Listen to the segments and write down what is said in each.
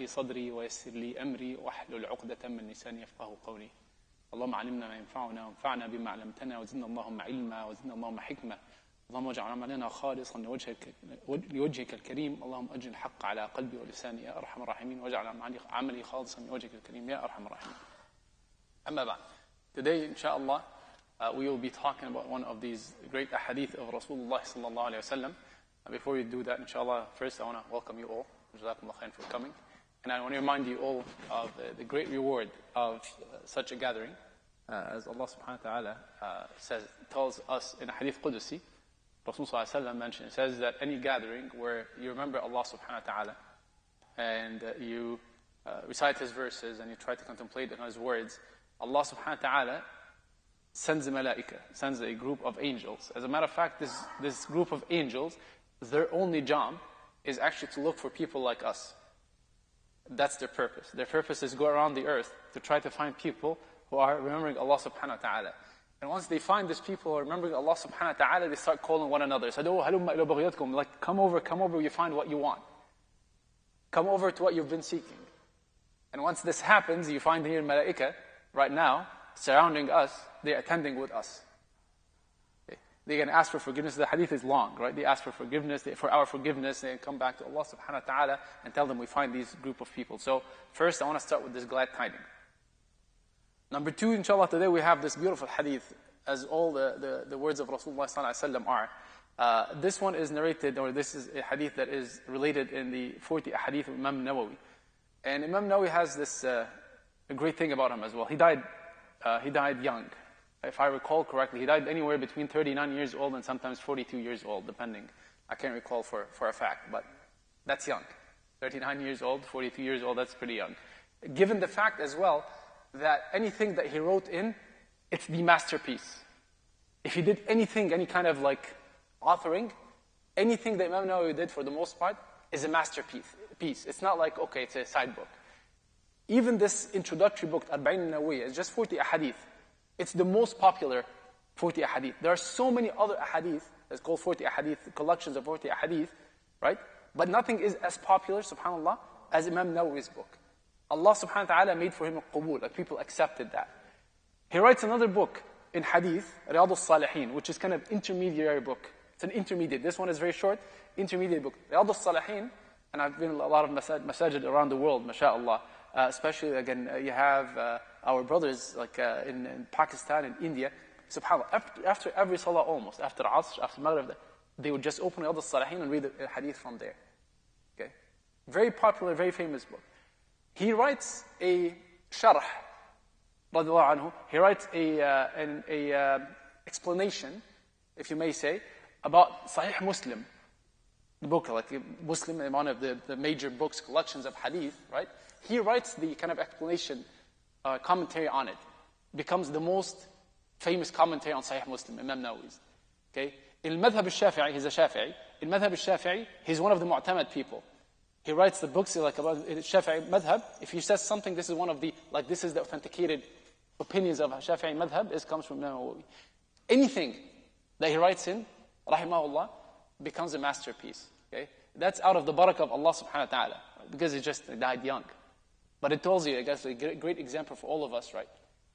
صدري ويسر لي أمري واحلل عقدة من لساني يفقهوا قولي. اللهم علمنا ما ينفعنا وانفعنا بما علمتنا وزدنا اللهم علما وزدنا اللهم حكمة. اللهم اجعل عملنا خالصا لوجهك الكريم. اللهم أجل الحق على قلبي ولساني يا أرحم الراحمين واجعل عملي خالصا لوجهك الكريم يا أرحم الراحمين. أما بعد. Today, inshallah, we will be talking about one of these great ahadith of Rasulullah sallallahu alayhi wa sallam. Before we do that, inshallah, first I want to welcome you all. Jazakumullah khair for coming. And I want to remind you all of the great reward of such a gathering. As Allah subhanahu wa ta'ala tells us in a hadith Qudusi, Rasul sallallahu alayhi wa sallam mentioned, it says that any gathering where you remember Allah subhanahu wa ta'ala and you recite His verses and you try to contemplate on His words, Allah subhanahu wa ta'ala sends a malaika, sends a group of angels. As a matter of fact, this group of angels, their only job is actually to look for people like us. That's their purpose. Their purpose is to go around the earth to try to find people who are remembering Allah subhanahu wa ta'ala. And once they find these people who are remembering Allah subhanahu wa ta'ala, they start calling one another. Say, oh, halumma ila baghiyatkum. Like, come over, you find what you want. Come over to what you've been seeking. And once this happens, you find here malaika, right now, surrounding us, they're attending with us. They can ask for forgiveness. The hadith is long, right? They ask for forgiveness, for our forgiveness. They come back to Allah subhanahu wa ta'ala and tell them we find these group of people. So first I want to start with this glad tiding. Number two, inshallah, today we have this beautiful hadith, as all the words of Rasulullah sallallahu alaihi wasallam are. This one is narrated, or this is a hadith that is related in the 40 hadith of Imam Nawawi. And Imam Nawawi has this a great thing about him as well. He died young. If I recall correctly, he died anywhere between 39 years old and sometimes 42 years old, depending. I can't recall for a fact, but that's young. 39 years old, 42 years old, that's pretty young. Given the fact as well that anything that he wrote in, it's the masterpiece. If he did anything, any kind of like authoring, anything that Imam Nawawi did for the most part is a masterpiece. It's not like, okay, it's a side book. Even this introductory book, Arba'in Nawawiyya, is just 40 ahadith. It's the most popular 40 ahadith. There are so many other ahadith, that's called 40 ahadith, collections of 40 ahadith, right? But nothing is as popular, subhanAllah, as Imam Nawawi's book. Allah subhanahu wa ta'ala made for him a qabul, like people accepted that. He writes another book in hadith, Riyadh al-Salihin, which is kind of intermediary book. It's an intermediate. This one is very short, intermediate book. Riyadh al-Salihin, and I've been in a lot of masajid around the world, mashallah. Especially, again, you have our brothers like in Pakistan and India. SubhanAllah, after every salah almost, after Asr, after Maghrib, they would just open Riyadh al-Salihin and read the hadith from there. Okay? Very popular, very famous book. He writes a sharh, radiallahu anhu. He writes a explanation, if you may say, about Sahih Muslim. The book, like Muslim, one of the major books, collections of hadith, right? He writes the kind of explanation, commentary on it. Becomes the most famous commentary on Sahih Muslim, Imam Nawawi's. Okay? In Madhab al-Shafi'i, he's a Shafi'i. In Madhab al-Shafi'i, he's one of the Mu'tamad people. He writes the books like about Shafi'i Madhab. If he says something, this is one of the, like this is the authenticated opinions of Shafi'i Madhab, it comes from Imam Nawawi. Anything that he writes in, rahimahullah, becomes a masterpiece. Okay? That's out of the barakah of Allah subhanahu wa ta'ala. Because he just died young. But it tells you, I guess, a great example for all of us, right?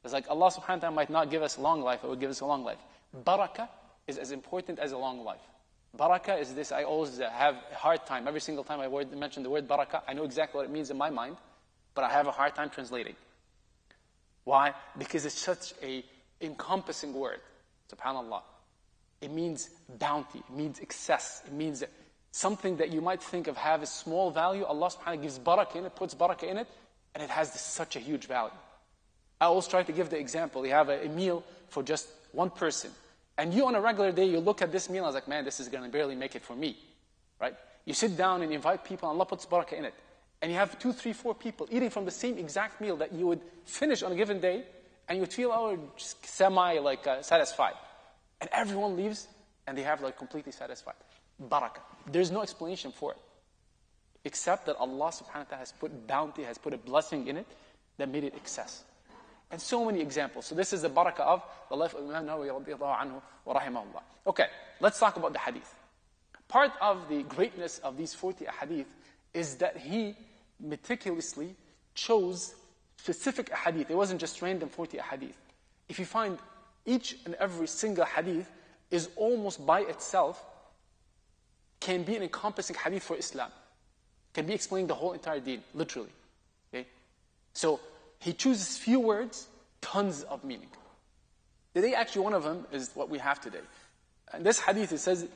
It's like Allah subhanahu wa ta'ala might not give us a long life, it would give us a long life. Barakah is as important as a long life. Barakah is this, I always have a hard time. Every single time I mention the word barakah, I know exactly what it means in my mind, but I have a hard time translating. Why? Because it's such a encompassing word. SubhanAllah. It means bounty, it means excess, it means something that you might think of have a small value. Allah subhanahu wa ta'ala gives barakah in it, puts barakah in it, and it has such a huge value. I always try to give the example. You have a meal for just one person. And you on a regular day, you look at this meal, I was like, man, this is going to barely make it for me. Right? You sit down and invite people, and Allah puts barakah in it. And you have 2, 3, 4 people eating from the same exact meal that you would finish on a given day, and you would feel, just satisfied. And everyone leaves, and they have completely satisfied. Barakah. There's no explanation for it. Except that Allah subhanahu wa ta'ala has put bounty, has put a blessing in it that made it excess. And so many examples. So this is the barakah of the life of Imam Nawawi radiallahu anhu wa rahimahullah. Okay, let's talk about the hadith. Part of the greatness of these 40 hadith is that he meticulously chose specific hadith. It wasn't just random 40 hadith. If you find each and every single hadith is almost by itself, can be an encompassing hadith for Islam. Can be explaining the whole entire deen, literally. Okay? So he chooses few words, tons of meaning. Today, actually, one of them is what we have today. And this hadith, it says,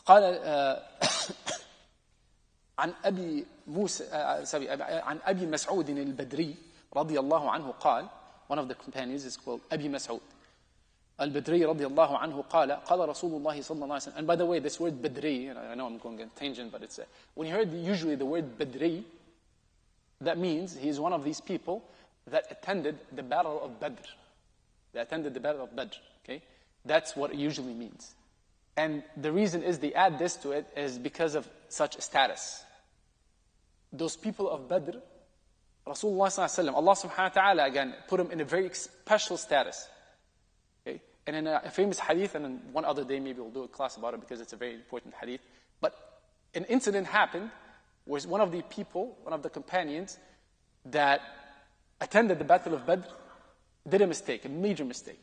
قال عن أبي مسعود البدري رضي الله عنه قال, one of the companions is called أبي مسعود البدري رضي الله عنه قال قال رسول الله صلى الله عليه وسلم. And by the way, this word بدري, I know I'm going on a tangent, but it's when you heard usually the word بدري, that means he's one of these people that attended the battle of Badr. They attended the battle of Badr. Okay, that's what it usually means. And the reason is they add this to it is because of such a status. Those people of Badr, Rasulullah sallallahu alaihi wasallam, Allah subhanahu wa ta'ala again put them in a very special status. Okay? And in a famous hadith, and then one other day maybe we'll do a class about it because it's a very important hadith. But an incident happened where one of the people, one of the companions that attended the battle of Badr did a mistake, a major mistake.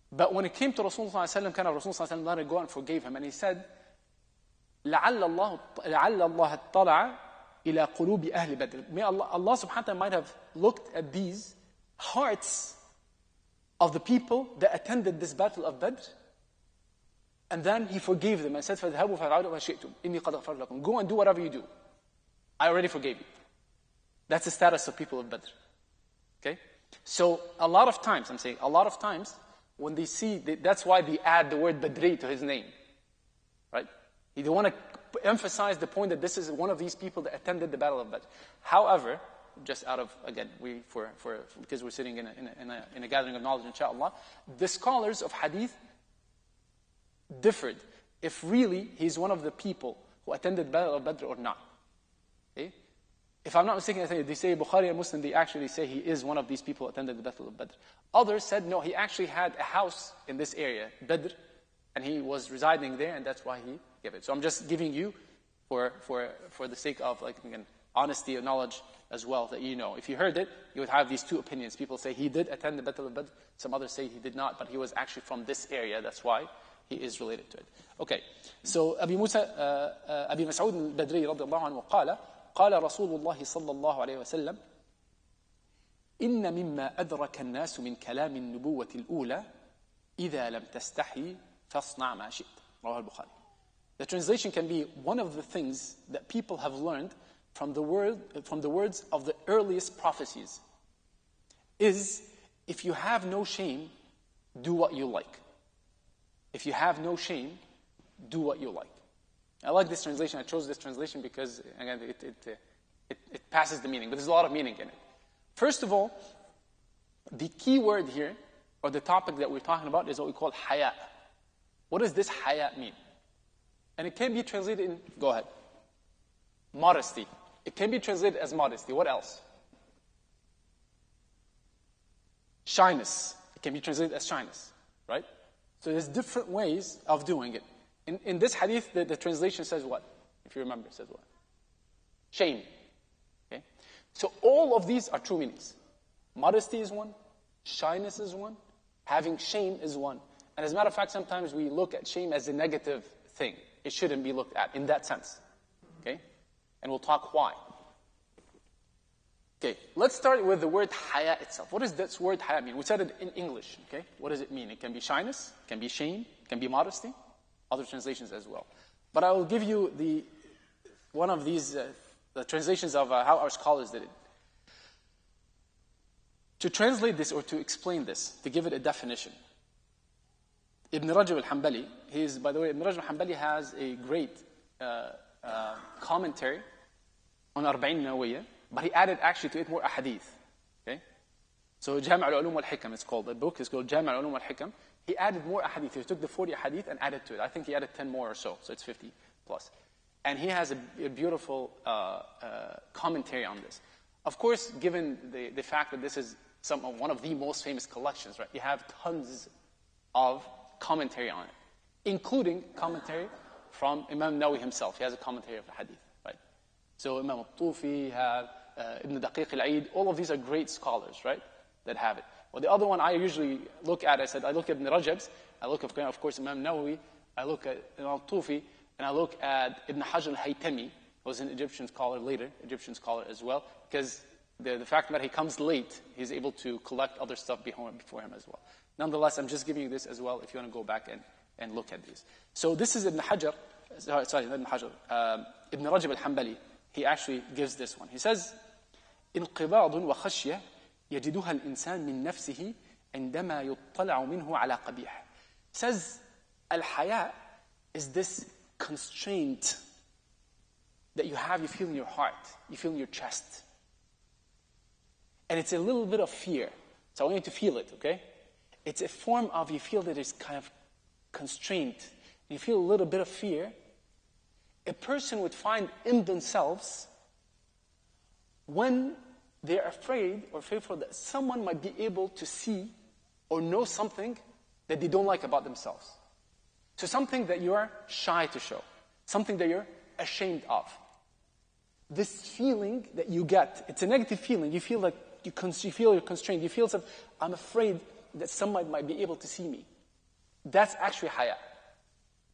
But when it came to Rasulullah sallallahu alaihi wasallam, kind of Rasulullah sallallahu alaihi wasallam let it go and forgave him, and he said, لعل الله اطلع إلى قلوب أهل بدر. May Allah subhanahu wa ta'ala might have looked at these hearts of the people that attended this battle of Badr, and then he forgave them and said, فَذْهَبُوا فَفْعَلُوا مَا شِئْتُمْ إِنِّي قَدْ غَفَرْتُ لَكُمْ. Go and do whatever you do. I already forgave you. That's the status of people of Badr. Okay? So a lot of times, I'm saying, a lot of times, when they see, that's why they add the word Badri to his name. Right? They want to emphasize the point that this is one of these people that attended the battle of Badr. However, just out of, again, because we're sitting in a gathering of knowledge, inshallah, the scholars of hadith differed if really he's one of the people who attended the battle of Badr or not. Okay? If I'm not mistaken, they say Bukhari and Muslim, they actually say he is one of these people who attended the battle of Badr. Others said, no, he actually had a house in this area, Badr, and he was residing there, and that's why he gave it. So I'm just giving you, for the sake of again, honesty of knowledge as well, that you know. If you heard it, you would have these two opinions. People say he did attend the battle of Badr. Some others say he did not, but he was actually from this area. That's why he is related to it. Okay, so Abi Mas'ud al-Badri radiallahu anhu قال قال رسول الله صلى الله عليه وسلم إن مما أدرك الناس من كلام النبوة الأولى إذا لم تستحي فاصنع ما شئت. رواه البخاري. The translation can be one of the things that people have learned from the words of the earliest prophecies is, if you have no shame, do what you like. If you have no shame, do what you like. I like this translation. I chose this translation because, again, it passes the meaning, but there's a lot of meaning in it. First of all, the key word here, or the topic that we're talking about, is what we call haya. What does this haya mean? And it can be translated in, go ahead, modesty. It can be translated as modesty. What else? Shyness. It can be translated as shyness, right? So there's different ways of doing it. In this hadith, the translation says what? If you remember, it says what? Shame. Okay? So all of these are true meanings. Modesty is one. Shyness is one. Having shame is one. And as a matter of fact, sometimes we look at shame as a negative thing. It shouldn't be looked at in that sense. Okay? And we'll talk why. Okay, let's start with the word haya itself. What does this word haya mean? We said it in English. Okay? What does it mean? It can be shyness, it can be shame, it can be modesty. Other translations as well. But I will give you one of these the translations of how our scholars did it. To translate this or to explain this, to give it a definition, Ibn Rajab al-Hanbali, by the way, Ibn Rajab al-Hanbali has a great commentary on Arba'in Nawawiyya, but he added actually to it more ahadith. Okay? So Jami' al-Ulum wal-Hikam, it's called. The book is called Jami' al-Ulum wal-Hikam. He added more ahadith. He took the 40 ahadith and added to it. I think he added 10 more or so it's 50 plus. And he has a beautiful commentary on this. Of course, given the fact that this is one of the most famous collections, right? You have tons of commentary on it, including commentary from Imam Nawawi himself. He has a commentary of the hadith, right? So Imam al-Tufi, you have Ibn Daqiq al-Eid, all of these are great scholars, right, that have it. Well, the other one I usually look at, I look at Ibn Rajab's, I look at, of course, Imam Nawawi, I look at Imam al-Tufi, and I look at Ibn Hajar al-Haytami, who was an Egyptian scholar later, Egyptian scholar as well, because the fact that he comes late, he's able to collect other stuff before him as well. Nonetheless, I'm just giving you this as well if you want to go back and look at these. So this is Ibn Hajar, sorry, not Ibn Hajar, Ibn Rajab al-Hanbali. He actually gives this one. He says, انقباض وخشية يجدها الإنسان من نفسه عندما يطلع منه على قبيح. Says, al-haya is this constraint that you feel in your heart, you feel in your chest. And it's a little bit of fear. So I want you to feel it, okay? It's a form of, you feel that it's kind of constraint. You feel a little bit of fear. A person would find in themselves when they're afraid or fearful that someone might be able to see or know something that they don't like about themselves. So something that you are shy to show. Something that you're ashamed of. This feeling that you get, it's a negative feeling. You feel like you feel you're constrained. You feel I'm afraid that someone might be able to see me. That's actually haya.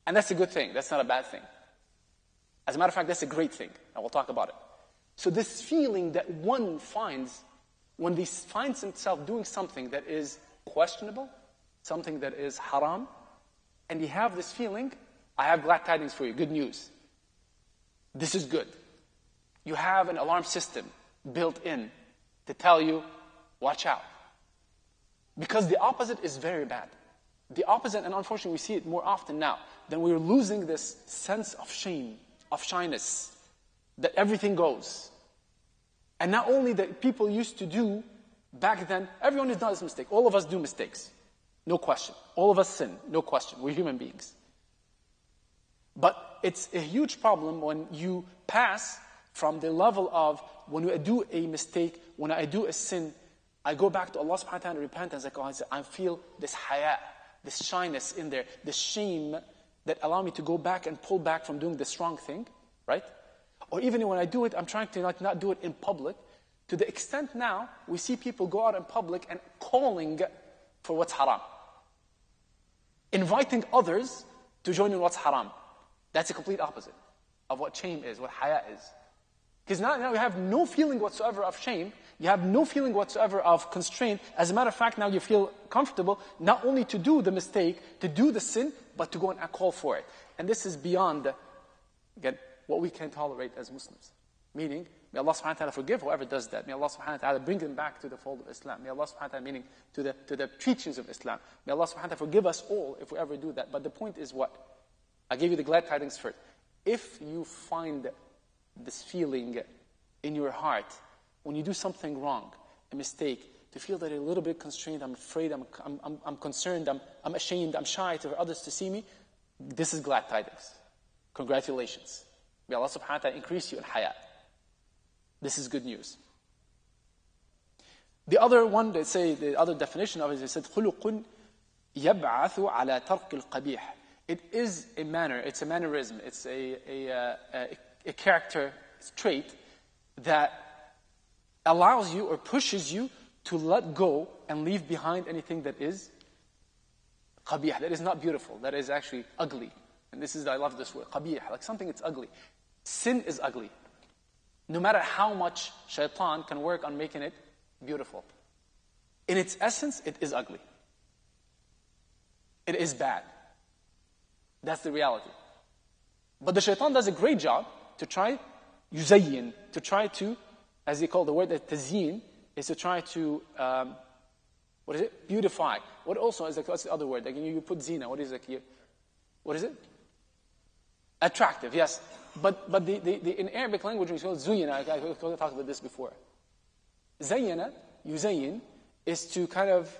And that's a good thing. That's not a bad thing. As a matter of fact, that's a great thing. And we'll talk about it. So this feeling that one finds when he finds himself doing something that is questionable, something that is haram, and you have this feeling, I have glad tidings for you, good news. This is good. You have an alarm system built in to tell you, watch out. Because the opposite is very bad. The opposite, and unfortunately we see it more often now, then we're losing this sense of shame, of shyness, that everything goes. And not only that people used to do back then, everyone has done this mistake. All of us do mistakes. No question. All of us sin. No question. We're human beings. But it's a huge problem when you pass from the level of when I do a mistake, when I do a sin, I go back to Allah subhanahu wa ta'ala and repent and I feel this haya, this shyness in there, this shame that allow me to go back and pull back from doing this wrong thing, right? Or even when I do it, I'm trying to not do it in public. To the extent now, we see people go out in public and calling for what's haram. Inviting others to join in what's haram. That's the complete opposite of what shame is, what haya is. Because now you have no feeling whatsoever of shame. You have no feeling whatsoever of constraint. As a matter of fact, now you feel comfortable not only to do the mistake, to do the sin, but to go and call for it. And this is beyond, again, what we can tolerate as Muslims. Meaning, may Allah subhanahu wa ta'ala forgive whoever does that. May Allah subhanahu wa ta'ala bring them back to the fold of Islam. May Allah subhanahu wa ta'ala, meaning to the teachings of Islam. May Allah subhanahu wa ta'ala forgive us all if we ever do that. But the point is what? I gave you the glad tidings first. If you find this feeling in your heart, when you do something wrong, a mistake, to feel that you're a little bit constrained, I'm afraid, I'm concerned, I'm ashamed, I'm shy for others to see me, this is glad tidings. Congratulations. May Allah subhanahu wa ta'ala increase you in haya. This is good news. The other one, they say, the other definition of it is, they said, خُلُقٌ يَبْعَثُ عَلَى تَرْكِ الْقَبِيحِ. It is a manner, it's a mannerism, it's a character trait that allows you or pushes you to let go and leave behind anything that is qabih, that is not beautiful, that is actually ugly. And this is, I love this word, qabih, like something that's ugly. Sin is ugly. No matter how much shaitan can work on making it beautiful. In its essence, it is ugly. It is bad. That's the reality. But the shaitan does a great job to try yuzayyin, to try to, as they call the word tazyin, is to try to, what is it? Beautify. What also is, what's the other word? Like you put zina, what is it? What is it? Attractive, yes. But in Arabic language, we call it zuyina. I talked about this before. Zayyana, yuzayyin, is to kind of,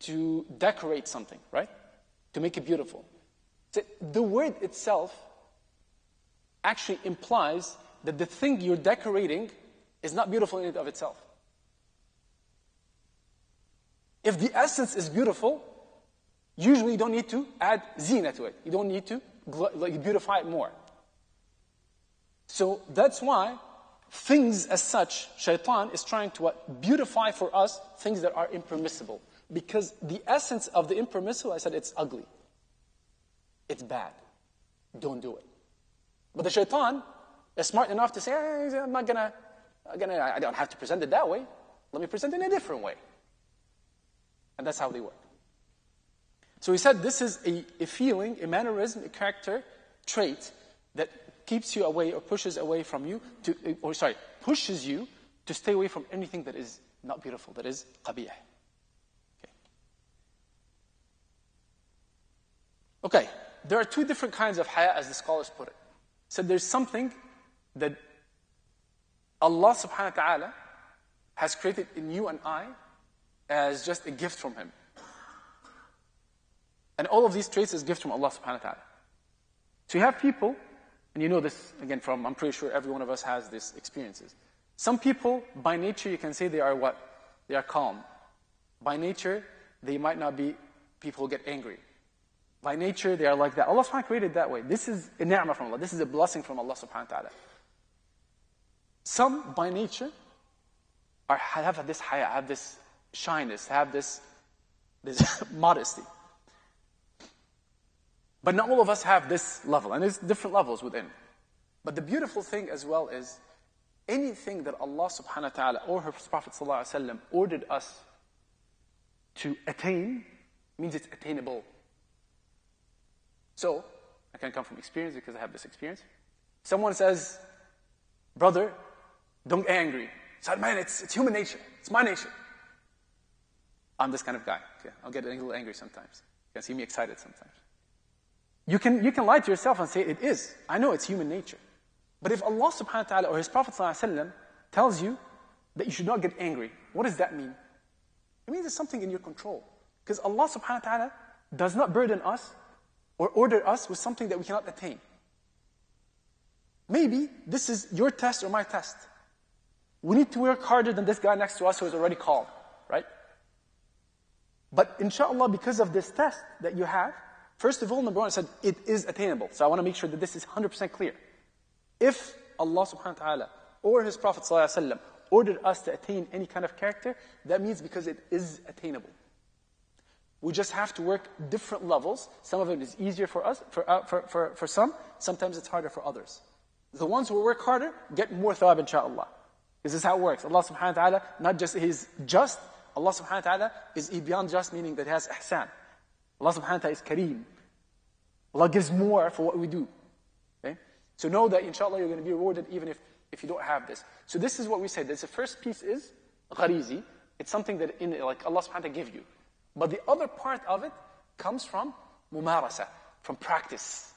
to decorate something, right? To make it beautiful. So the word itself actually implies that the thing you're decorating is not beautiful in and of itself. If the essence is beautiful, usually you don't need to add zina to it. You don't need to beautify it more. So that's why things as such, shaitan is trying to what? Beautify for us things that are impermissible. Because the essence of the impermissible, I said it's ugly. It's bad. Don't do it. But the shaitan is smart enough to say, I'm not gonna, I don't have to present it that way. Let me present it in a different way. And that's how they work. So he said this is a feeling, a mannerism, a character trait that keeps you away or pushes away from you pushes you to stay away from anything that is not beautiful, that is qabih. Okay, there are two different kinds of haya as the scholars put it. So there's something that Allah subhanahu wa ta'ala has created in you and I as just a gift from Him. And all of these traits is gift from Allah subhanahu wa ta'ala. So you have people, and you know this again from, I'm pretty sure every one of us has these experiences. Some people, by nature, you can say they are what? They are calm. By nature, they might not be people who get angry. By nature, they are like that. Allah subhanahu wa ta'ala created that way. This is a ni'mah from Allah. This is a blessing from Allah subhanahu wa ta'ala. Some, by nature, have this haya, have this shyness, have this modesty. But not all of us have this level, and there's different levels within. But the beautiful thing as well is, anything that Allah subhanahu wa ta'ala or His Prophet sallallahu alaihi wasallam ordered us to attain, means it's attainable. So, I can come from experience because I have this experience. Someone says, brother, don't get angry. So, man, it's human nature. It's my nature. I'm this kind of guy. Okay? I'll get a little angry sometimes. You can see me excited sometimes. You can lie to yourself and say it is. I know it's human nature. But if Allah subhanahu wa ta'ala or His Prophet sallallahu alaihi wasallam tells you that you should not get angry, what does that mean? It means it's something in your control. Because Allah subhanahu wa ta'ala does not burden us or order us with something that we cannot attain. Maybe this is your test or my test. We need to work harder than this guy next to us who is already calm, right? But inshallah, because of this test that you have, first of all, number one, I said it is attainable. So I want to make sure that this is 100% clear. If Allah subhanahu wa ta'ala or His Prophet sallallahu alaihi wasallam ordered us to attain any kind of character, that means because it is attainable. We just have to work different levels. Some of it is easier for us, for some. Sometimes it's harder for others. The ones who work harder get more thawab, inshaAllah. This is how it works. Allah subhanahu wa ta'ala, not just He's just, Allah subhanahu wa ta'ala is beyond just, meaning that He has ihsan. Allah subhanahu wa ta'ala is kareem. Allah gives more for what we do. Okay? So know that inshallah you're going to be rewarded even if you don't have this. So this is what we said. The first piece is gharizi. It's something that like Allah subhanahu wa ta'ala give you. But the other part of it comes from mumarasa, from practice.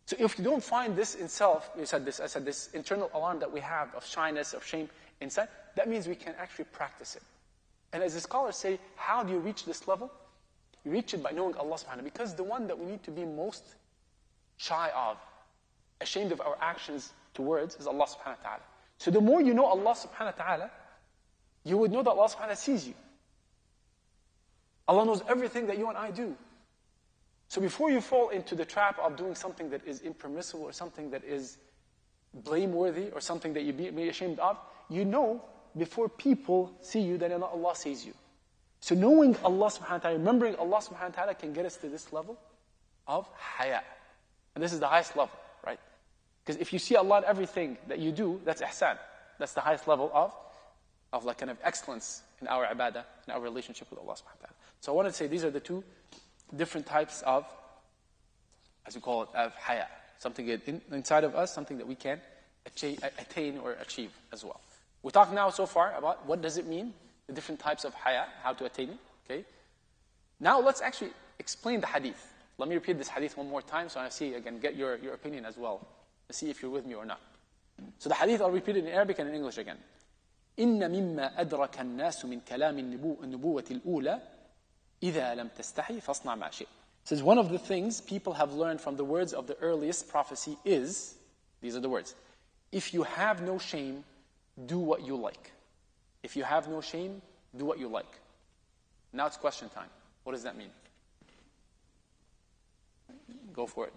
So if you don't find this in self, I said this internal alarm that we have of shyness, of shame inside, that means we can actually practice it. And as the scholars say, how do you reach this level? You reach it by knowing Allah subhanahu wa ta'ala. Because the one that we need to be most shy of, ashamed of our actions towards, is Allah subhanahu wa ta'ala. So the more you know Allah subhanahu wa ta'ala, you would know that Allah subhanahu wa ta'ala sees you. Allah knows everything that you and I do. So before you fall into the trap of doing something that is impermissible or something that is blameworthy or something that you be ashamed of, you know before people see you that Allah sees you. So knowing Allah subhanahu wa ta'ala, remembering Allah subhanahu wa ta'ala can get us to this level of haya. And this is the highest level, right? Because if you see Allah in everything that you do, that's ihsan. That's the highest level of like kind of excellence in our ibadah, in our relationship with Allah subhanahu wa ta'ala. So I wanted to say these are the two different types of, as we call it, of haya. Something inside of us, something that we can attain or achieve as well. We talked now so far about what does it mean, the different types of haya, how to attain it, okay? Now let's actually explain the hadith. Let me repeat this hadith one more time so I see, again, get your opinion as well. To see if you're with me or not. So the hadith, I'll repeat it in Arabic and in English again. إِنَّ مِمَّا أَدْرَكَ النَّاسُ مِنْ كَلَامِ النُّبُوَّةِ الْأُولَى إِذَا لَمْ تَسْتَحِي فَاصْنَعْ مَا شِئْتَ. It says one of the things people have learned from the words of the earliest prophecy is, these are the words, if you have no shame, do what you like. If you have no shame, do what you like. Now it's question time. What does that mean? Go for it.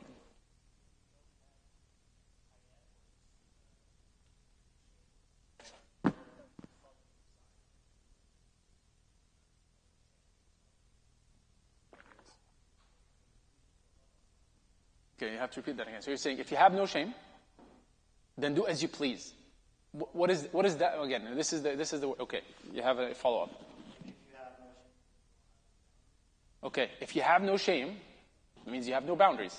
Okay, you have to repeat that again. So you're saying, if you have no shame, then do as you please. What is that again? This is the okay. You have a follow-up. Okay, if you have no shame, it means you have no boundaries.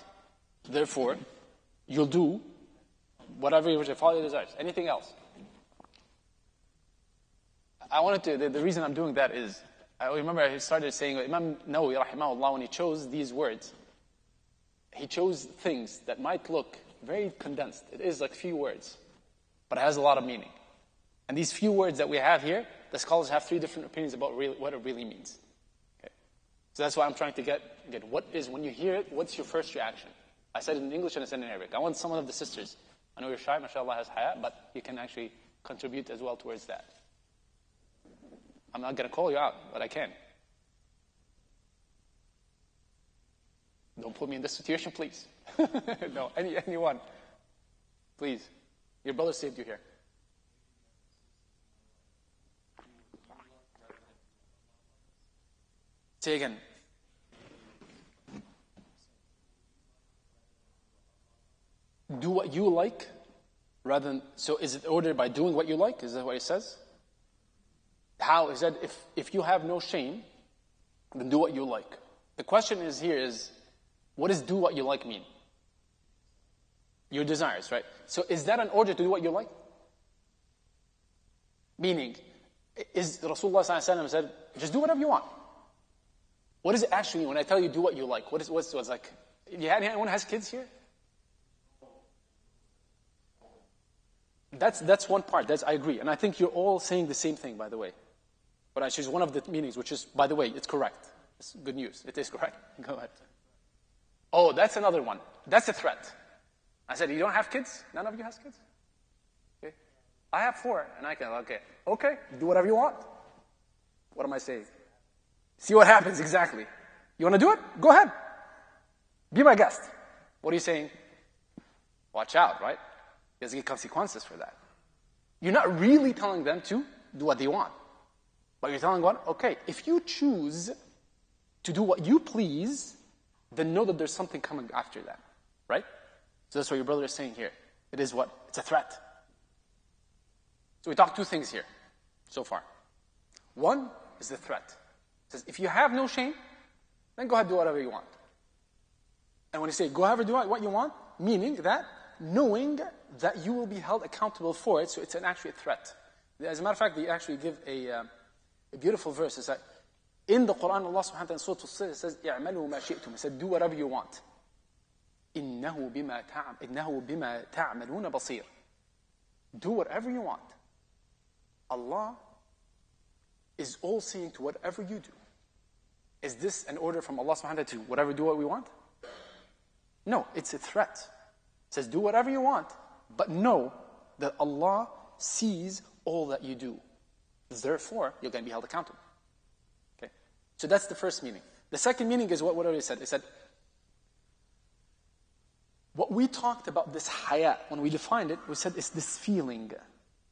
Therefore, you'll do whatever you wish to, follow your desires. Anything else? I wanted to, the reason I'm doing that is, I remember I started saying, Imam Nawawi, rahimahullah, when he chose these words, he chose things that might look very condensed. It is like few words, but it has a lot of meaning. And these few words that we have here, the scholars have 3 different opinions about what it really means. Okay? So that's why I'm trying to get what is, when you hear it, what's your first reaction? I said it in English and I said it in Arabic. I want some of the sisters. I know you're shy, mashallah has haya, but you can actually contribute as well towards that. I'm not going to call you out, but I can. Don't put me in this situation, please. No, anyone. Please. Your brother saved you here. Say again. Do what you like rather than, so is it ordered by doing what you like? Is that what it says? How is that if you have no shame, then do what you like? The question is here is, what does do what you like mean? Your desires, right? So is that an order to do what you like? Meaning, is Rasulullah ﷺ said, just do whatever you want. What does it actually mean when I tell you do what you like? What's like? Anyone has kids here? That's one part. I agree. And I think you're all saying the same thing, by the way. But I choose one of the meanings, which is, by the way, it's correct. It's good news. It is correct. Go ahead. Oh, that's another one. That's a threat. I said, you don't have kids? None of you has kids? Okay. I have 4, and I can, okay, do whatever you want. What am I saying? See what happens exactly. You want to do it? Go ahead. Be my guest. What are you saying? Watch out, right? There's consequences for that. You're not really telling them to do what they want. But you're telling them, okay, if you choose to do what you please, then know that there's something coming after that. Right? So that's what your brother is saying here. It is what? It's a threat. So we talked 2 things here so far. One is the threat. It says, if you have no shame, then go ahead and do whatever you want. And when you say, go ahead and do what you want, meaning that knowing that you will be held accountable for it, so it's an actual threat. As a matter of fact, they actually give a beautiful verse. It's that in the Quran, Allah subhanahu wa ta'ala in Surah Al-Sir says, اعملوا ما شئتم. He said, do whatever you want. إنه بما تعملون بصير. Do whatever you want. Allah is all seeing to whatever you do. Is this an order from Allah subhanahu wa ta'ala to whatever do what we want? No, it's a threat. It says, do whatever you want, but know that Allah sees all that you do. Therefore, you're going to be held accountable. Okay? So that's the first meaning. The second meaning is what I said. It said, what we talked about this haya, when we defined it, we said it's this feeling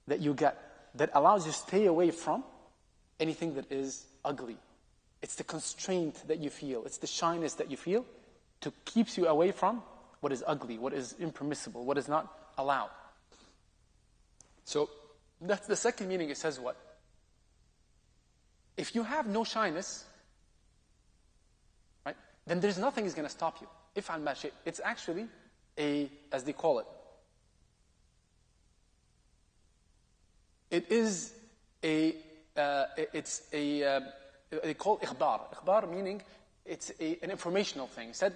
that you get that allows you to stay away from anything that is ugly. It's the constraint that you feel. It's the shyness that you feel to keeps you away from what is ugly, what is impermissible, what is not allowed. So that's the second meaning. It says what? If you have no shyness, right, then there's nothing is going to stop you. If al mashi, it's actually as they call it. It is they call ikhbar. Ikhbar meaning it's an informational thing. It said,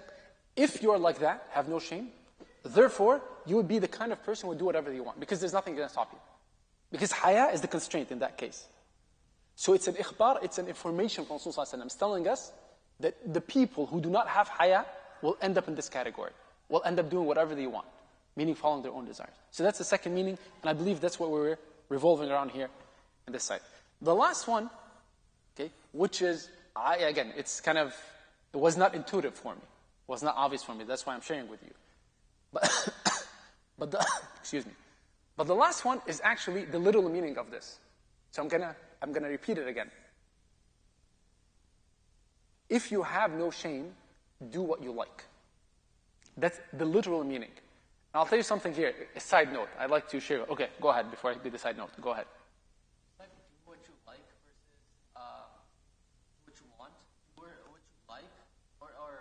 if you're like that, have no shame, therefore, you would be the kind of person who would do whatever you want, because there's nothing going to stop you. Because haya is the constraint in that case. So it's an ikhbar, it's an information from Rasulullah sallallahu alaihi wasallam telling us that the people who do not have haya will end up in this category, will end up doing whatever they want, meaning following their own desires. So that's the second meaning, and I believe that's what we're revolving around here in this side. The last one, okay, which is, it's kind of, it was not intuitive for me. It was not obvious for me. That's why I'm sharing with you. But the last one is actually the literal meaning of this. So I'm gonna repeat it again. If you have no shame, do what you like. That's the literal meaning. And I'll tell you something here, a side note. I'd like to share. Okay, go ahead before I do the side note. Go ahead. Like do what you like versus what you want, or what you like, or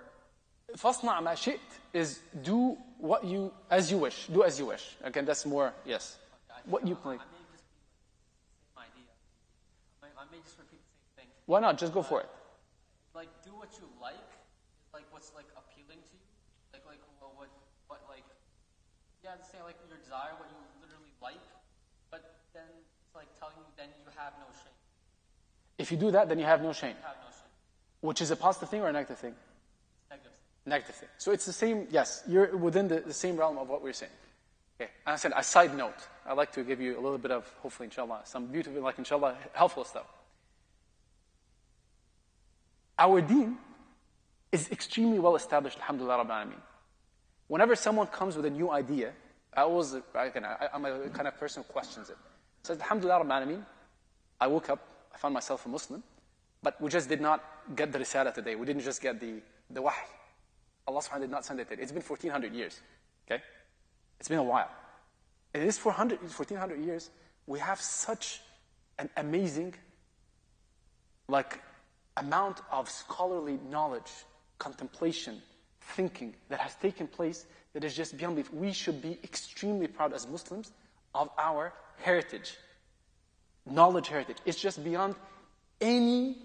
فَاصْنَعْ مَا شِئْتَ is do what you, as you wish. Do as you wish. Again, that's more, yes. Okay, What you like. I may just be the same idea. I may just repeat the same thing. Why not? Just go for it. Like do what you like, like what's like appealing to you, like well, what like yeah, say like your desire, what you literally like, but then it's like telling you then you have no shame. If you do that, then you have no shame. You have no shame. Which is a positive thing or a negative thing? Negative. Negative thing. So it's the same, yes, you're within the same realm of what we're saying. Okay. And I said, a side note, I'd like to give you a little bit of, hopefully, inshallah, some beautiful, like inshallah, helpful stuff. Our deen is extremely well established, alhamdulillah rabbil alameen. Whenever someone comes with a new idea, I'm a kind of person who questions it. Says, alhamdulillah rabbil alameen, I woke up, I found myself a Muslim, but we just did not get the risala today. We didn't just get the wahy. Allah subhanahu wa ta'ala did not send it today. It's been 1400 years. Okay? It's been a while. And in this 1400 years, we have such an amazing, amount of scholarly knowledge, contemplation, thinking that has taken place that is just beyond belief. We should be extremely proud as Muslims of our heritage, knowledge heritage. It's just beyond any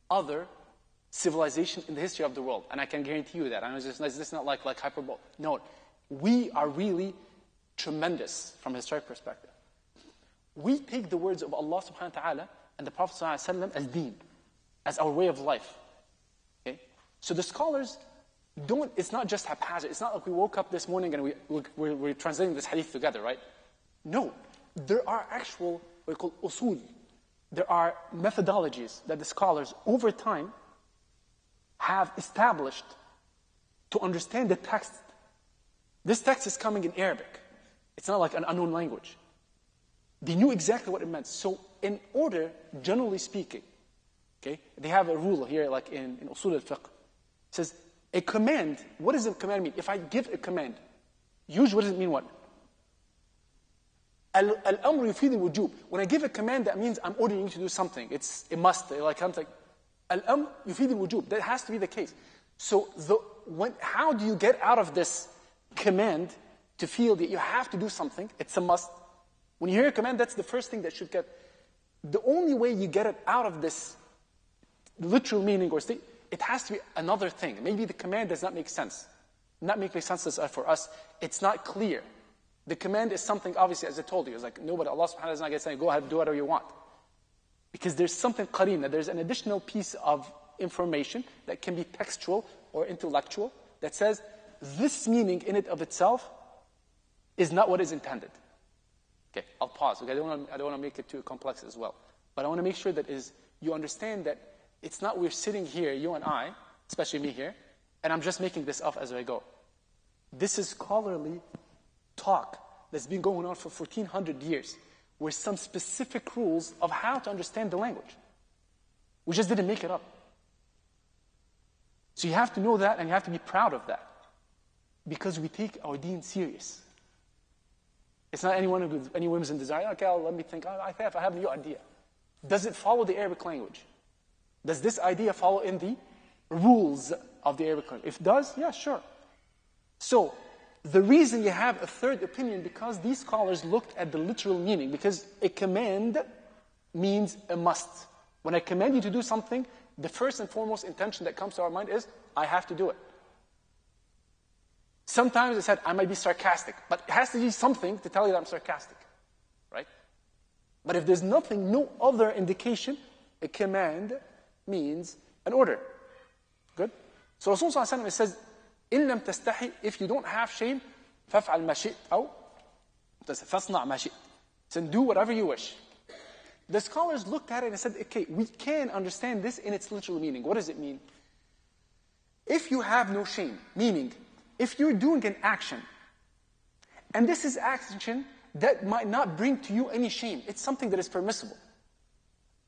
other civilization in the history of the world. And I can guarantee you that. I know this is not like hyperbole. No, we are really tremendous from a historic perspective. We take the words of Allah subhanahu wa ta'ala and the Prophet sallallahu alaihi wasallam as deen, as our way of life. Okay? So the scholars it's not just haphazard. It's not like we woke up this morning and we're translating this hadith together, right? No. There are actual, what we call usul. There are methodologies that the scholars over time have established to understand the text. This text is coming in Arabic. It's not like an unknown language. They knew exactly what it meant. So in order, generally speaking, okay, they have a rule here like in usul al-fiqh. It says, a command, what does a command mean? If I give a command, usually what does it mean what? Al-amru yufid al-wujub. When I give a command, that means I'm ordering you to do something. It's a must. Like I'm like, al-amru yufid al-wujub. That has to be the case. So how do you get out of this command to feel that you have to do something? It's a must. When you hear a command, that's the first thing that should get. The only way you get it out of this literal meaning or state, it has to be another thing. Maybe the command does not make sense. Not making sense for us. It's not clear. The command is something, obviously, as I told you, it's like nobody, Allah subhanahu wa ta'ala is not going to say, go ahead and do whatever you want. Because there's something qareen, there's an additional piece of information that can be textual or intellectual that says this meaning in it of itself is not what is intended. Okay, I'll pause. Okay, I don't want to make it too complex as well. But I want to make sure that you understand that it's not we're sitting here, you and I, especially me here, and I'm just making this up as I go. This is scholarly talk that's been going on for 1400 years with some specific rules of how to understand the language. We just didn't make it up. So you have to know that and you have to be proud of that because we take our deen serious. It's not any women's desire. Okay, let me think. I have a new idea. Does it follow the Arabic language? Does this idea follow in the rules of the Arabic language? If it does, yeah, sure. So, the reason you have a third opinion because these scholars looked at the literal meaning, because a command means a must. When I command you to do something, the first and foremost intention that comes to our mind is, I have to do it. Sometimes I said, I might be sarcastic, but it has to be something to tell you that I'm sarcastic, right? But if there's nothing, no other indication, a command means an order. Good? So Rasulullah ﷺ says, إِن لَمْ تَسْتَحِي, if you don't have shame, فَافْعَلْ مَا شِئْتَ أو فَاصْنَعْ مَا شِئْتَ. So do whatever you wish. The scholars looked at it and said, okay, we can understand this in its literal meaning. What does it mean? If you have no shame, meaning, if you're doing an action, and this is action that might not bring to you any shame, it's something that is permissible.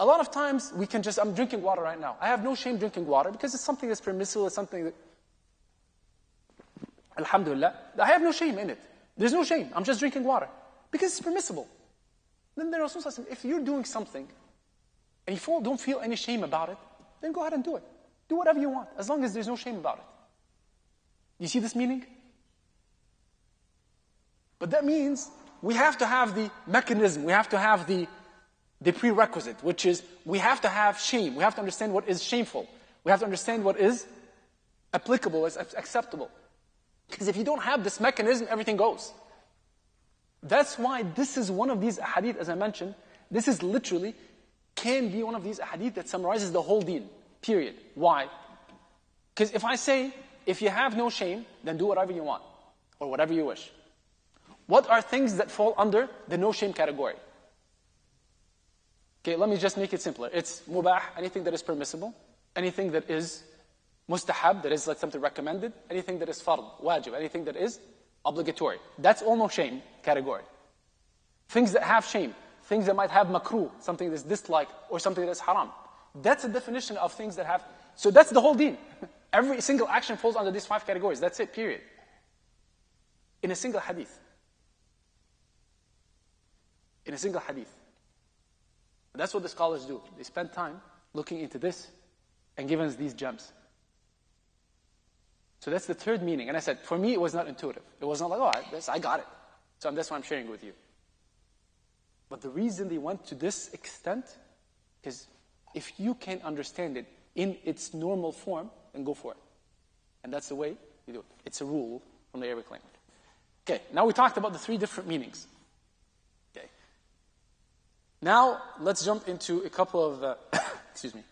A lot of times, I'm drinking water right now. I have no shame drinking water because it's something that's permissible, it's something that, Alhamdulillah, I have no shame in it. There's no shame. I'm just drinking water. Because it's permissible. Then the Rasul says, if you're doing something and you don't feel any shame about it, then go ahead and do it. Do whatever you want, as long as there's no shame about it. You see this meaning? But that means we have to have the mechanism, we have to have the prerequisite, which is we have to have shame. We have to understand what is shameful. We have to understand what is applicable, is acceptable. Because if you don't have this mechanism, everything goes. That's why this is one of these ahadith, as I mentioned, this is literally, can be one of these ahadith that summarizes the whole deen, period. Why? Because if I say, if you have no shame, then do whatever you want, or whatever you wish. What are things that fall under the no shame category? Okay, let me just make it simpler. It's mubah, anything that is permissible, anything that is mustahab, that is like something recommended, anything that is fard, wajib, anything that is obligatory. That's all no shame category. Things that have shame, things that might have makruh, something that's disliked, or something that's haram. That's a definition of things that have, so that's the whole deen. Every single action falls under these 5 categories. That's it, period. In a single hadith. In a single hadith. That's what the scholars do. They spend time looking into this and giving us these gems. So that's the third meaning. And I said, for me, it was not intuitive. It was not like, I got it. So that's why I'm sharing it with you. But the reason they went to this extent is if you can understand it in its normal form, then go for it. And that's the way you do it. It's a rule from the Arabic language. Okay, now we talked about the 3 different meanings. Okay. Now, let's jump into a couple of, excuse me.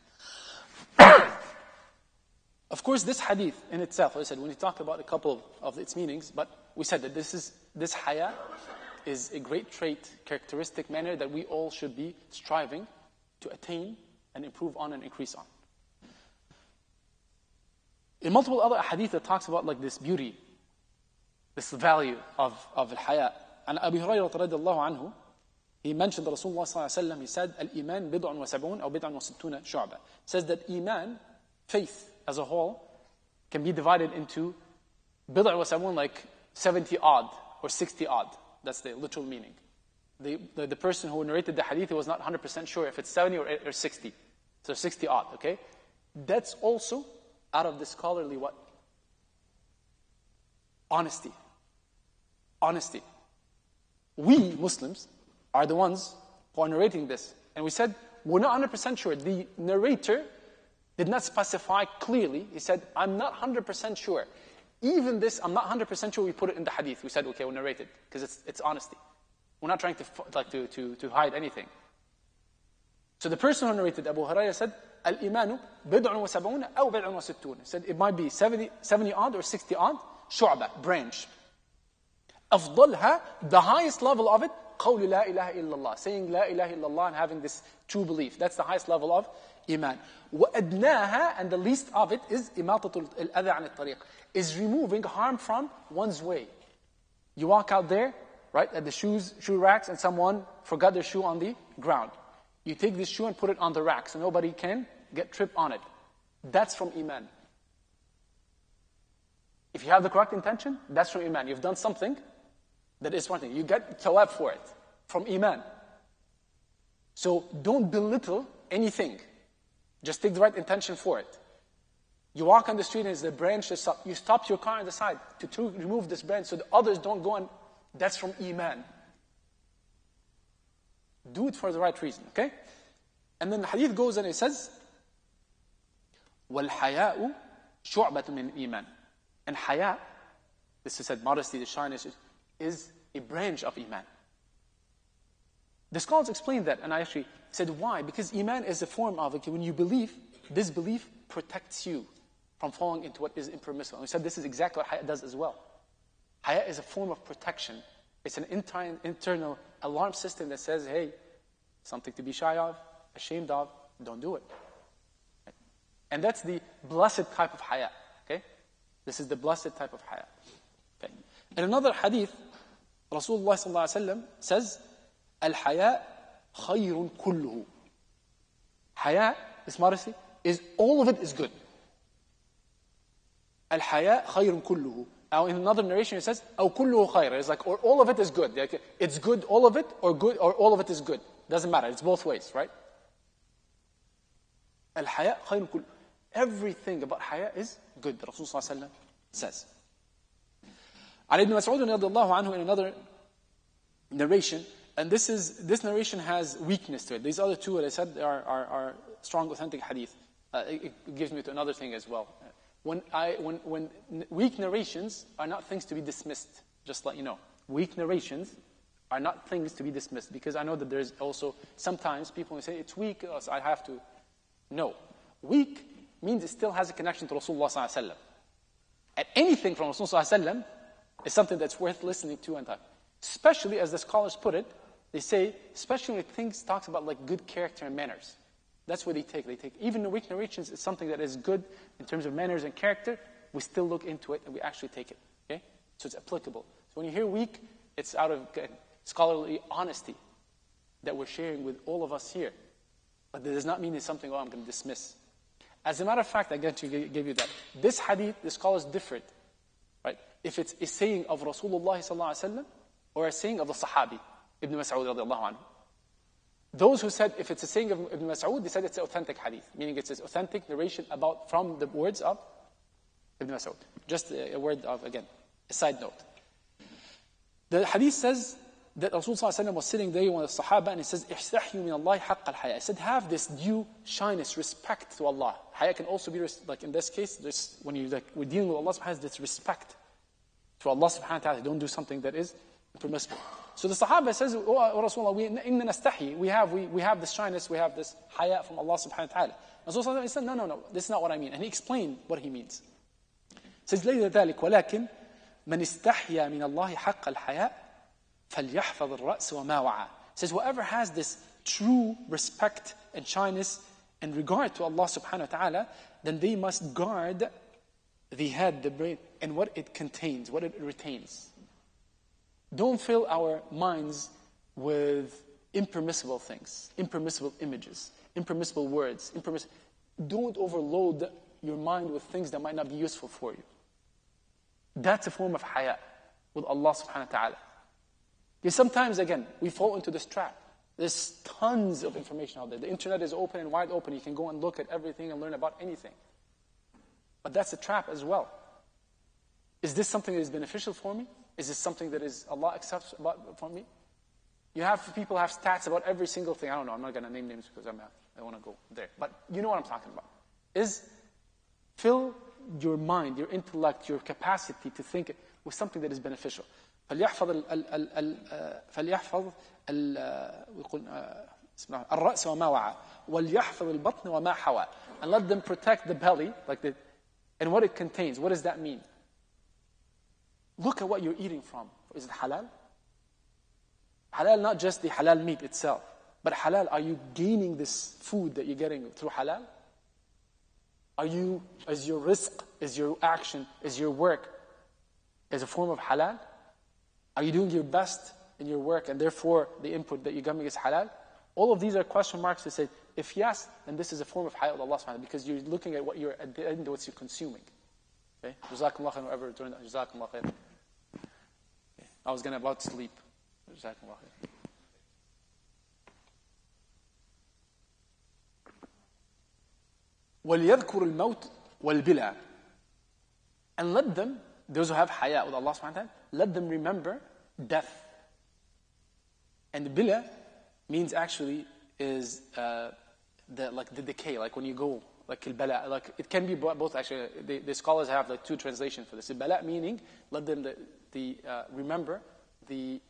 Of course, this hadith in itself, as I said, when we talk about a couple of its meanings, but we said that this haya is a great trait, characteristic manner that we all should be striving to attain and improve on and increase on. In multiple other hadith that talks about like this beauty, this value of al-haya. And Abu Hurairah radiallahu anhu, he mentioned that Rasulullah sallallahu alaihi wasallam, he said, al-iman bid'un wa sab'un aw bid'un wa sittuna shu'ba. Says that iman, faith as a whole, can be divided into bid'un wa sab'un, like 70 odd or 60 odd. That's the literal meaning. The person who narrated the hadith, he was not 100% sure if it's 70 or 60. So 60 odd, okay? That's also out of the scholarly what? Honesty. Honesty. We, Muslims, are the ones who are narrating this. And we said, we're not 100% sure. The narrator did not specify clearly. He said, I'm not 100% sure. Even this, I'm not 100% sure we put it in the hadith. We said, okay, we'll narrate it. Because it's honesty. We're not trying to hide anything. So the person who narrated, Abu Hurairah, said, Al-imanu bid'un wa sab'una aw bid'un wa sittun. Said it might be 70 odd or 60 odd, shu'ba, branch. Afdalha, the highest level of it, qawlu la ilaha illallah, saying la ilaha illallah and having this true belief. That's the highest level of iman. Wa adnaha, and the least of it is imatatul al-adha an al-tariq, is removing harm from one's way. You walk out there, right, at the shoe racks, and someone forgot their shoe on the ground. You take this shoe and put it on the rack so nobody can get tripped on it. That's from iman. If you have the correct intention, that's from iman. You've done something that is one thing. You get thawab for it from iman. So don't belittle anything. Just take the right intention for it. You walk on the street and there's a branch that's up. You stop your car on the side to remove this branch so the others don't go, and that's from iman. Do it for the right reason, okay? And then the hadith goes and it says, وَالْحَيَاءُ شُعْبَةٌ مِنْ الْإِيمَانِ. And haya, this is said, modesty, the shyness, is a branch of iman. The scholars explained that, and I actually said, why? Because iman is a form of it. When you believe, this belief protects you from falling into what is impermissible. And we said this is exactly what haya does as well. Haya is a form of protection. It's an internal alarm system that says, hey, something to be shy of, ashamed of, don't do it. And that's the blessed type of haya. Okay? This is the blessed type of haya. Okay. In another hadith, Rasulullah sallallahu alaihi wasallam says, Al-haya khayrun kulluhu. Haya, this modesty, is all of it is good. Al-haya khayrun kulluhu. In another narration it says, أو كله خير. It's like, or all of it is good. Like, it's good, all of it, or good, or all of it is good. Doesn't matter. It's both ways, right? Al-haya khayr kull. Everything about haya is good. The Rasul sallallahu alaihi wasallam says. Ali ibn Mas'ud radiyallahu anhu in another narration, and this narration has weakness to it. These other two, as I said, are strong, authentic hadith. It gives me to another thing as well. When weak narrations are not things to be dismissed, just let you know. Weak narrations are not things to be dismissed, because I know that there's also sometimes people who say it's weak, so I have to. No, weak means it still has a connection to Rasulullah sallallahu alaihi wasallam. And anything from Rasulullah sallallahu alaihi wasallam is something that's worth listening to and time. Especially, as the scholars put it, they say, especially when things talks about like good character and manners. That's what they take. Even the weak narrations is something that is good in terms of manners and character. We still look into it and we actually take it. Okay, so it's applicable. So when you hear weak, it's out of scholarly honesty that we're sharing with all of us here. But that does not mean it's something, I'm going to dismiss. As a matter of fact, I get to give you that. This hadith, the scholars differed. Right? If it's a saying of Rasulullah sallallahu alaihi wasallam or a saying of the Sahabi, Ibn Mas'ud radiallahu anhu. Those who said if it's a saying of Ibn Mas'ud, they said it's an authentic hadith, meaning it's an authentic narration from the words of Ibn Mas'ud. Just a word of, again, a side note. The hadith says that Rasulullah was sitting there with the Sahaba and he says, "Ihsahyu min Allah haqq al-haya." He said, have this due shyness, respect to Allah. Haya can also be, like in this case, when we're dealing with Allah subhanahu wa ta'ala, this respect to Allah subhanahu wa ta'ala. Don't do something that is permissible. So the Sahaba says, "Oh Rasulullah, inna nastahi." We have this shyness, we have this haya from Allah subhanahu wa ta'ala. Rasulullah said, no, this is not what I mean. And he explained what he means. He says, لَيْلَ ذَلِكَ وَلَكِنْ مَنْ اسْتَحْيَا مِنَ اللَّهِ حَقَّ الْحَيَاءِ فَلْيَحْفَظِ الرَّأْسِ وَمَا وَعَى. He says, whoever has this true respect and shyness and regard to Allah subhanahu wa ta'ala, then they must guard the head, the brain, and what it contains, what it retains. Don't fill our minds with impermissible things, impermissible images, impermissible words. Don't overload your mind with things that might not be useful for you. That's a form of haya with Allah subhanahu wa ta'ala. Because sometimes, again, we fall into this trap. There's tons of information out there. The internet is open and wide open. You can go and look at everything and learn about anything. But that's a trap as well. Is this something that is beneficial for me? Is this something that is Allah accepts from me? People have stats about every single thing. I don't know, I'm not going to name names because I don't want to go there. But you know what I'm talking about. Is fill your mind, your intellect, your capacity to think with something that is beneficial. فليحفظ الرأس وما وعى وليحفظ البطن وما حوى. And let them protect the belly, and what it contains. What does that mean? Look at what you're eating from. Is it halal? Halal, not just the halal meat itself, but halal, are you gaining this food that you're getting through halal? Is your rizq, is your action, is your work as a form of halal? Are you doing your best in your work and therefore the input that you're getting is halal? All of these are question marks to say, if yes, then this is a form of haya of Allah subhanahu wa ta'ala, because you're looking at what you're consuming. Okay? Jazakumullah khair, whoever doing that. Jazakumullah khair. I was about to sleep. Jazakumullah khair. وَلْيَذْكُرُ الْمَوْتِ وَالْبِلَى. And let them, those who have haya with Allah subhanahu wa ta'ala, let them remember death. And the bila means actually is the decay, like when you go, like al-bala, like it can be both actually. The scholars have two translations for this. Al-bala meaning let them remember the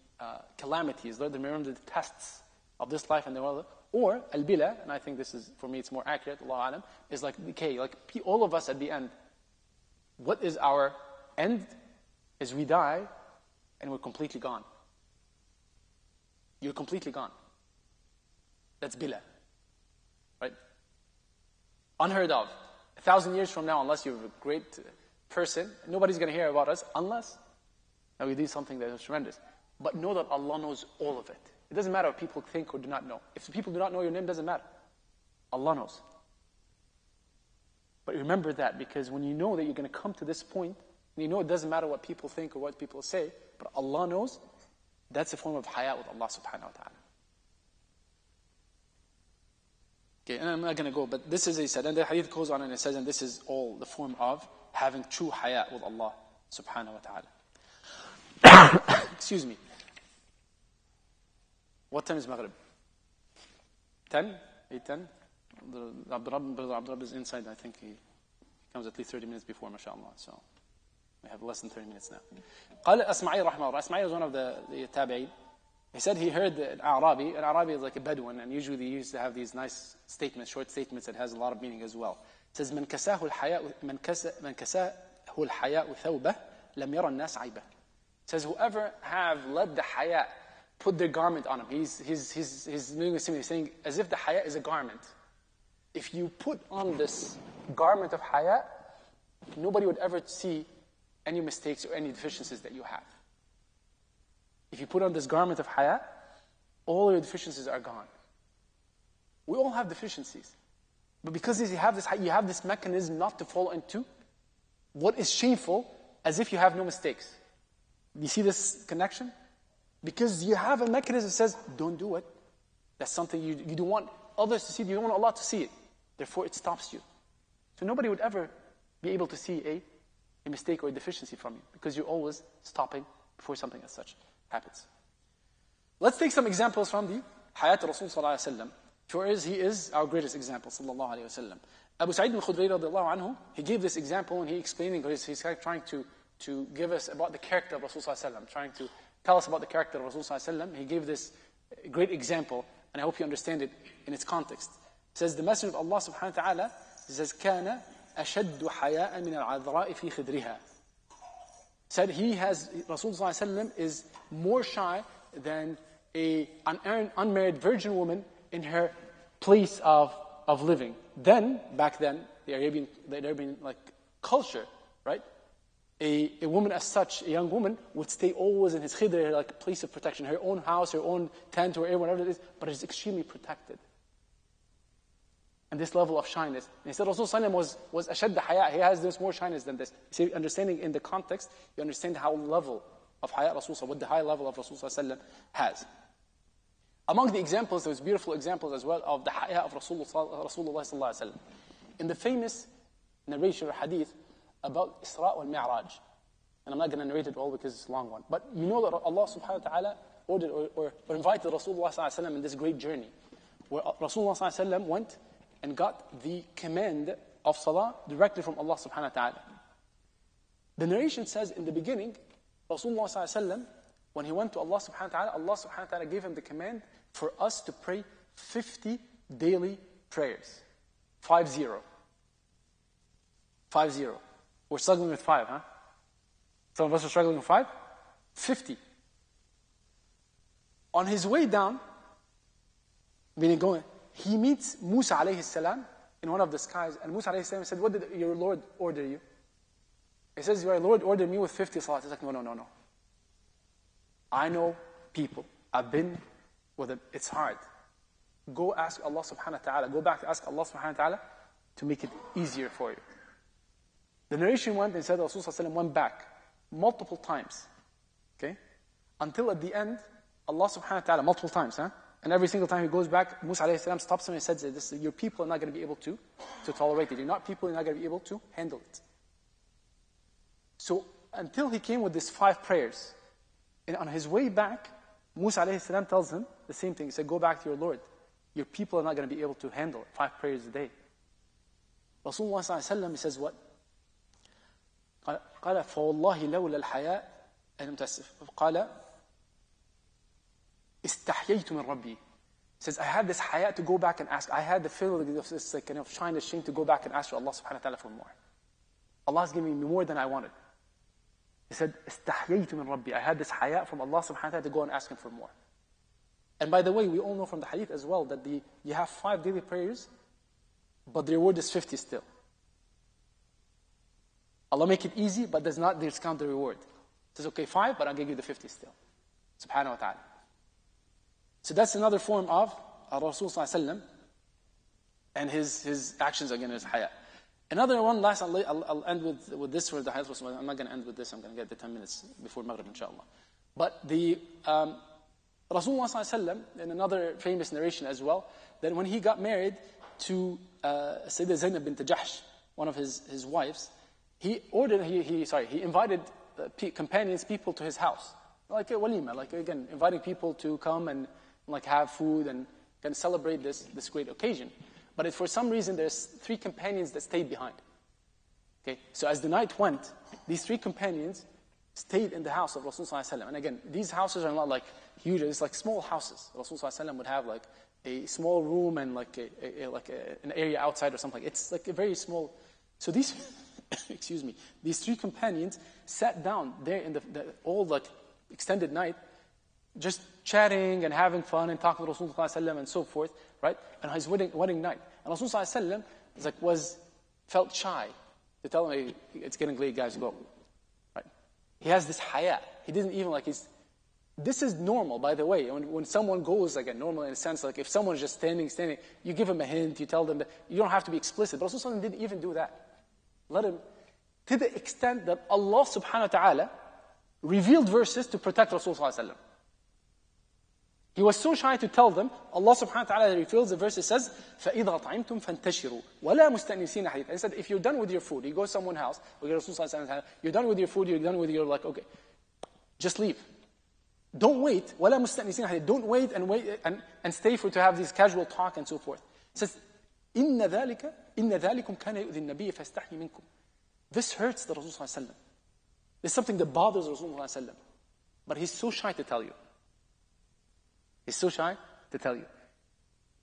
calamities, let them remember the tests of this life and the world. Or al-bila, and I think this is, for me, it's more accurate, Allah alam, is like decay. Like all of us at the end, what is our end? Is we die and we're completely gone. You're completely gone. That's bila. Right? Unheard of. 1,000 years from now, unless you're a great person, nobody's going to hear about us unless we do something that is tremendous. But know that Allah knows all of it. It doesn't matter what people think or do not know. If people do not know your name, it doesn't matter. Allah knows. But remember that, because when you know that you're going to come to this point, And you know it doesn't matter what people think or what people say, but Allah knows that's a form of haya with Allah subhanahu wa ta'ala. Okay, and I'm not going to go, but this is, he said, and the hadith goes on and it says, and this is all the form of having true haya with Allah subhanahu wa ta'ala. Excuse me. What time is Maghrib? 10? 8:10? Brother Abdurrab is inside. I think he comes at least 30 minutes before, mashallah. So we have less than 30 minutes now. قال أسمعي رحمه الله. Asma'i is one of the tabi'in. He said he heard an Arabi. An Arabi is like a Bedouin, and usually they used to have these nice statements, short statements that has a lot of meaning as well. It says, من كساه الحياء ثوبه لم يرى الناس عيبه. It says, whoever have let the haya put their garment on him. He's doing a similar saying, as if the haya is a garment. If you put on this garment of haya, nobody would ever see any mistakes or any deficiencies that you have. If you put on this garment of haya, all your deficiencies are gone. We all have deficiencies. But because you have this mechanism not to fall into what is shameful, as if you have no mistakes. Do you see this connection? Because you have a mechanism that says, don't do it. That's something you don't want others to see. You don't want Allah to see it. Therefore, it stops you. So nobody would ever be able to see a mistake or a deficiency from you, because you're always stopping before something as such happens. Let's take some examples from the Hayat Rasul sallallahu alayhi wa sallam. For he is our greatest example, sallallahu alayhi wa sallam. Abu Sa'id al-Khudri radiallahu anhu, he gave this example and he explaining, he's trying to give us about the character of Rasul sallallahu alayhi wa sallam, trying to tell us about the character of Rasul sallallahu alayhi wa sallam. He gave this great example, and I hope you understand it in its context. It says, the Messenger of Allah subhanahu wa ta'ala says, كَانَ أَشَدُّ حَيَاءً مِنَ الْعَذْرَاءِ فِي خِدْرِهَا. Said Rasul sallallahu alayhi wa sallam is more shy than an unmarried virgin woman in her place of living. Back then, the Arabian like culture, right? A woman as such, a young woman, would stay always in his khidr, like place of protection, her own house, her own tent, or whatever it is, but it's extremely protected. And this level of shyness. And he said Rasul sallallahu alayhi wa sallam was ashad haya. He has this more shyness than this. You see, understanding in the context, you understand how level of haya Rasul, what the high level of Rasul sallallahu alayhi wa sallam has. Among the examples, there's beautiful examples as well of the haya of Rasulullah sallallahu alayhi wa sallam. In the famous narration or hadith about Isra wal Mi'raj. And I'm not going to narrate it all because it's a long one. But you know that Allah subhanahu wa ta'ala ordered or invited Rasulullah sallallahu alayhi wa sallam in this great journey, where Rasulullah sallallahu alayhi wa sallam went and got the command of salah directly from Allah subhanahu wa ta'ala. The narration says in the beginning, Rasulullah sallallahu alayhi wa sallam, when he went to Allah subhanahu wa ta'ala, Allah subhanahu wa ta'ala gave him the command for us to pray 50 daily prayers. 50. We're struggling with 5, huh? Some of us are struggling with 5? 50. On his way down, meaning going, he meets Musa alayhi salam in one of the skies, and Musa alayhi salam said, what did your Lord order you? He says, your Lord ordered me with 50 salat. He's like, no. I know people. I've been with them. It's hard. Go ask Allah subhanahu wa ta'ala. Go back to ask Allah subhanahu wa ta'ala to make it easier for you. The narration went and said Rasul sallallahu alayhi wa sallam went back multiple times. Okay? Until at the end, Allah subhanahu wa ta'ala, multiple times, huh? And every single time he goes back, Musa alayhi salam stops him and says, your people are not going to be able to tolerate it. You're not going to be able to handle it. So until he came with these 5 prayers, and on his way back, Musa alayhi salam tells him the same thing. He said, go back to your Lord. Your people are not going to be able to handle it. 5 prayers a day. Rasulullah sallallahu alayhi wa sallam, he says what? قال فوالله لولا الحياء قال استحييت من ربي. He says, I had this haya to go back and ask. I had the feeling of this kind of shyness, shame to go back and ask for Allah subhanahu wa ta'ala for more. Allah's giving me more than I wanted. He said, استحييت من ربي. I had this haya from Allah subhanahu wa ta'ala to go and ask him for more. And by the way, we all know from the hadith as well that you have 5 daily prayers, but the reward is 50 still. Allah make it easy, but does not discount the reward. He says, okay, 5, but I'll give you the 50 still. Subhanahu wa ta'ala. So that's another form of Rasul sallallahu alayhi wa sallam and his actions again, his haya. Another one, last, I'll end with this for the Hayat Rasul. I'm not going to end with this. I'm going to get the 10 minutes before Maghrib, inshallah. But the Rasulullah sallallahu in another famous narration as well, that when he got married to Sayyidah Zainab bint Jahsh, one of his wives, he invited companions, people to his house. Like a walima, like again, inviting people to come and like have food and can celebrate this great occasion. But for some reason, there's 3 companions that stayed behind. Okay, so as the night went, these 3 companions stayed in the house of Rasulullah ﷺ. And again, these houses are not like huge; it's like small houses. Rasulullah ﷺ would have like a small room and like an area outside or something. It's like a very small. So these, excuse me, these 3 companions sat down there in the all like extended night, just chatting and having fun and talking to Rasulullah ﷺ and so forth, right? And his wedding night. And Rasulullah ﷺ felt shy to tell him, hey, it's getting late, guys, go. Right? He has this haya. He didn't even this is normal, by the way. When someone goes, again, normal in a sense, like if someone's just standing, you give him a hint, you tell them that you don't have to be explicit. But Rasulullah ﷺ didn't even do that. Let him, to the extent that Allah subhanahu wa ta'ala revealed verses to protect Rasulullah ﷺ. He was so shy to tell them. Allah subhanahu wa ta'ala reveals the verse. It says, فَإِذَا طَعِمْتُمْ فَانْتَشِرُوا وَلَا مُسْتَأْنِسِينَ حَدِيثًا. He said, if you're done with your food, you go to someone's house, or you're done with your food, you're done with your, okay, just leave. Don't wait. وَلَا مُسْتَأْنِسِينَ حَدِيثًا. Don't wait and stay to have this casual talk and so forth. It says, إِنَّ ذَلِكُمْ كَانَ يُؤْذِي النَّبِيَّ فَاسْتَحْيِ مِنْكُمْ. This hurts the Rasul sallallahu alaihi wasallam. This is something that bothers Rasulullah sallallahu alaihi wasallam. But he's so shy to tell you. He's so shy to tell you.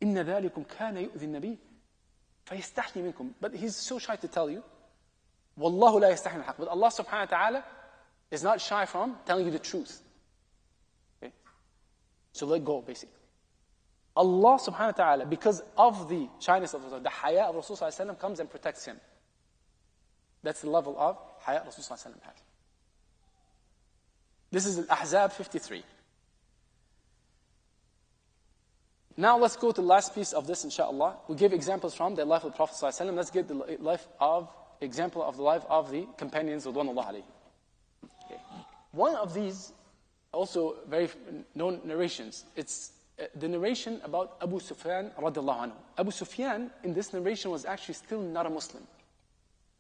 إِنَّ ذَلِكُمْ كَانَ يُؤْذِي النَّبِيِّ فَيَسْتَحْيِ مِنْكُمْ. But he's so shy to tell you. وَاللَّهُ لَا يَسْتَحْيِ مِنَ الْحَقِّ. But Allah subhanahu wa ta'ala is not shy from telling you the truth. Okay? So let go, basically. Allah subhanahu wa ta'ala, because of the shyness of Rasul, the haya of Rasul sallallahu alaihi wasallam comes and protects him. That's the level of haya Rasul sallallahu alaihi wasallam has. This is Al-Ahzab 53. Now let's go to the last piece of this, inshallah. We give examples from the life of the Prophet sallallahu alaihi wasallam. Let's get the example of the life of the companions of Ridwanullah alayhi. Okay. One of these, also very known narrations, it's the narration about Abu Sufyan radiallahu anhu. Abu Sufyan, in this narration, was actually still not a Muslim.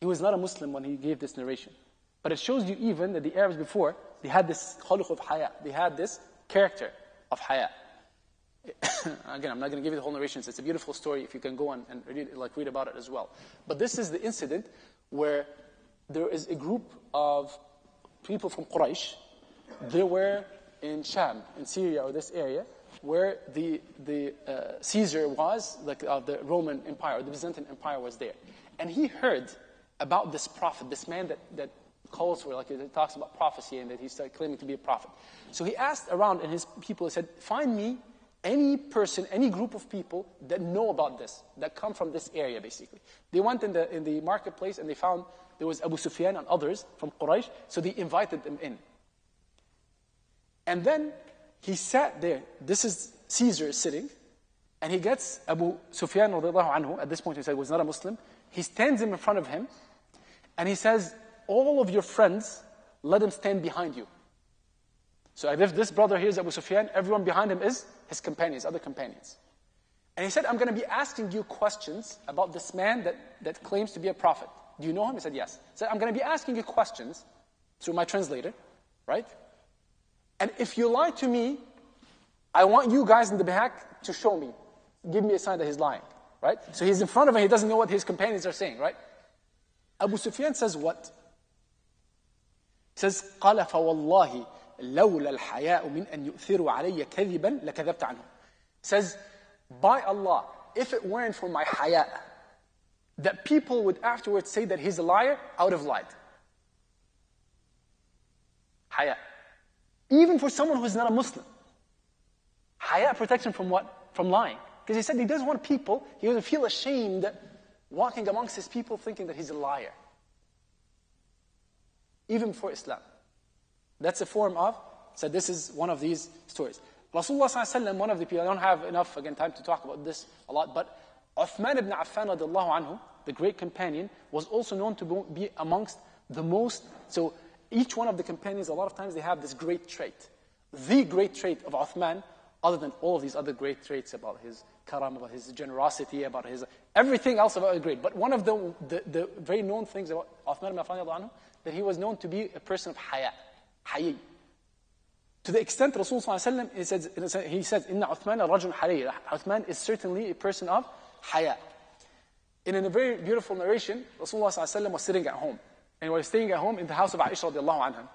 He was not a Muslim when he gave this narration. But it shows you even that the Arabs before, they had this khuluq of haya. They had this character of haya. Again, I'm not going to give you the whole narration. It's a beautiful story if you can go and read about it as well. But this is the incident where there is a group of people from Quraysh. They were in Sham, in Syria or this area, where the Caesar was, of the Roman Empire, or the Byzantine Empire was there. And he heard about this prophet, this man that calls for, it talks about prophecy and that he started claiming to be a prophet. So he asked around, and his people said, find me any person, any group of people that know about this, that come from this area, basically. They went in the marketplace and they found there was Abu Sufyan and others from Quraysh, so they invited them in. And then he sat there. This is Caesar sitting, and he gets Abu Sufyan radiallahu anhu. At this point, he said, was not a Muslim. He stands him in front of him, and he says, all of your friends, let them stand behind you. So if this brother here is Abu Sufyan, everyone behind him is his companions, other companions. And he said, I'm going to be asking you questions about this man that claims to be a prophet. Do you know him? He said, yes. He said, I'm going to be asking you questions through my translator, right? And if you lie to me, I want you guys in the back to show me. Give me a sign that he's lying, right? So he's in front of him, he doesn't know what his companions are saying, right? Abu Sufyan says what? He says, قَالَ فَوَاللَّهِ لَوْلَا الْحَيَاءُ مِنْ أَنْ يُؤْثِرُوا عَلَيَّ كَذِبًا لَكَذَبْتَ عَنْهُ. Says, by Allah, if it weren't for my haya, that people would afterwards say that he's a liar, I would have lied. Haya. Even for someone who's not a Muslim. Haya protects him from what? From lying. Because he said he doesn't want people, he doesn't feel ashamed walking amongst his people thinking that he's a liar. Even before Islam. That's a form of, so this is one of these stories. Rasulullah sallallahu alaihi wasallam, one of the people, I don't have enough, again, time to talk about this a lot, but Uthman ibn Affan radiallahu anhu, the great companion, was also known to be amongst the most, so each one of the companions, a lot of times they have this great trait. The great trait of Uthman, other than all of these other great traits about his karam, about his generosity, about his, everything else about it great. But one of the very known things about Uthman ibn Affan radiallahu anhu, that he was known to be a person of hayy. To the extent Rasulullah sallallahu alaihi wasallam, he says, "Inna Uthman rajul hayy." Uthman is certainly a person of haya. In a very beautiful narration, Rasulullah sallallahu alaihi wasallam was sitting at home. And he was staying at home in the house of Aisha radiallahu anha.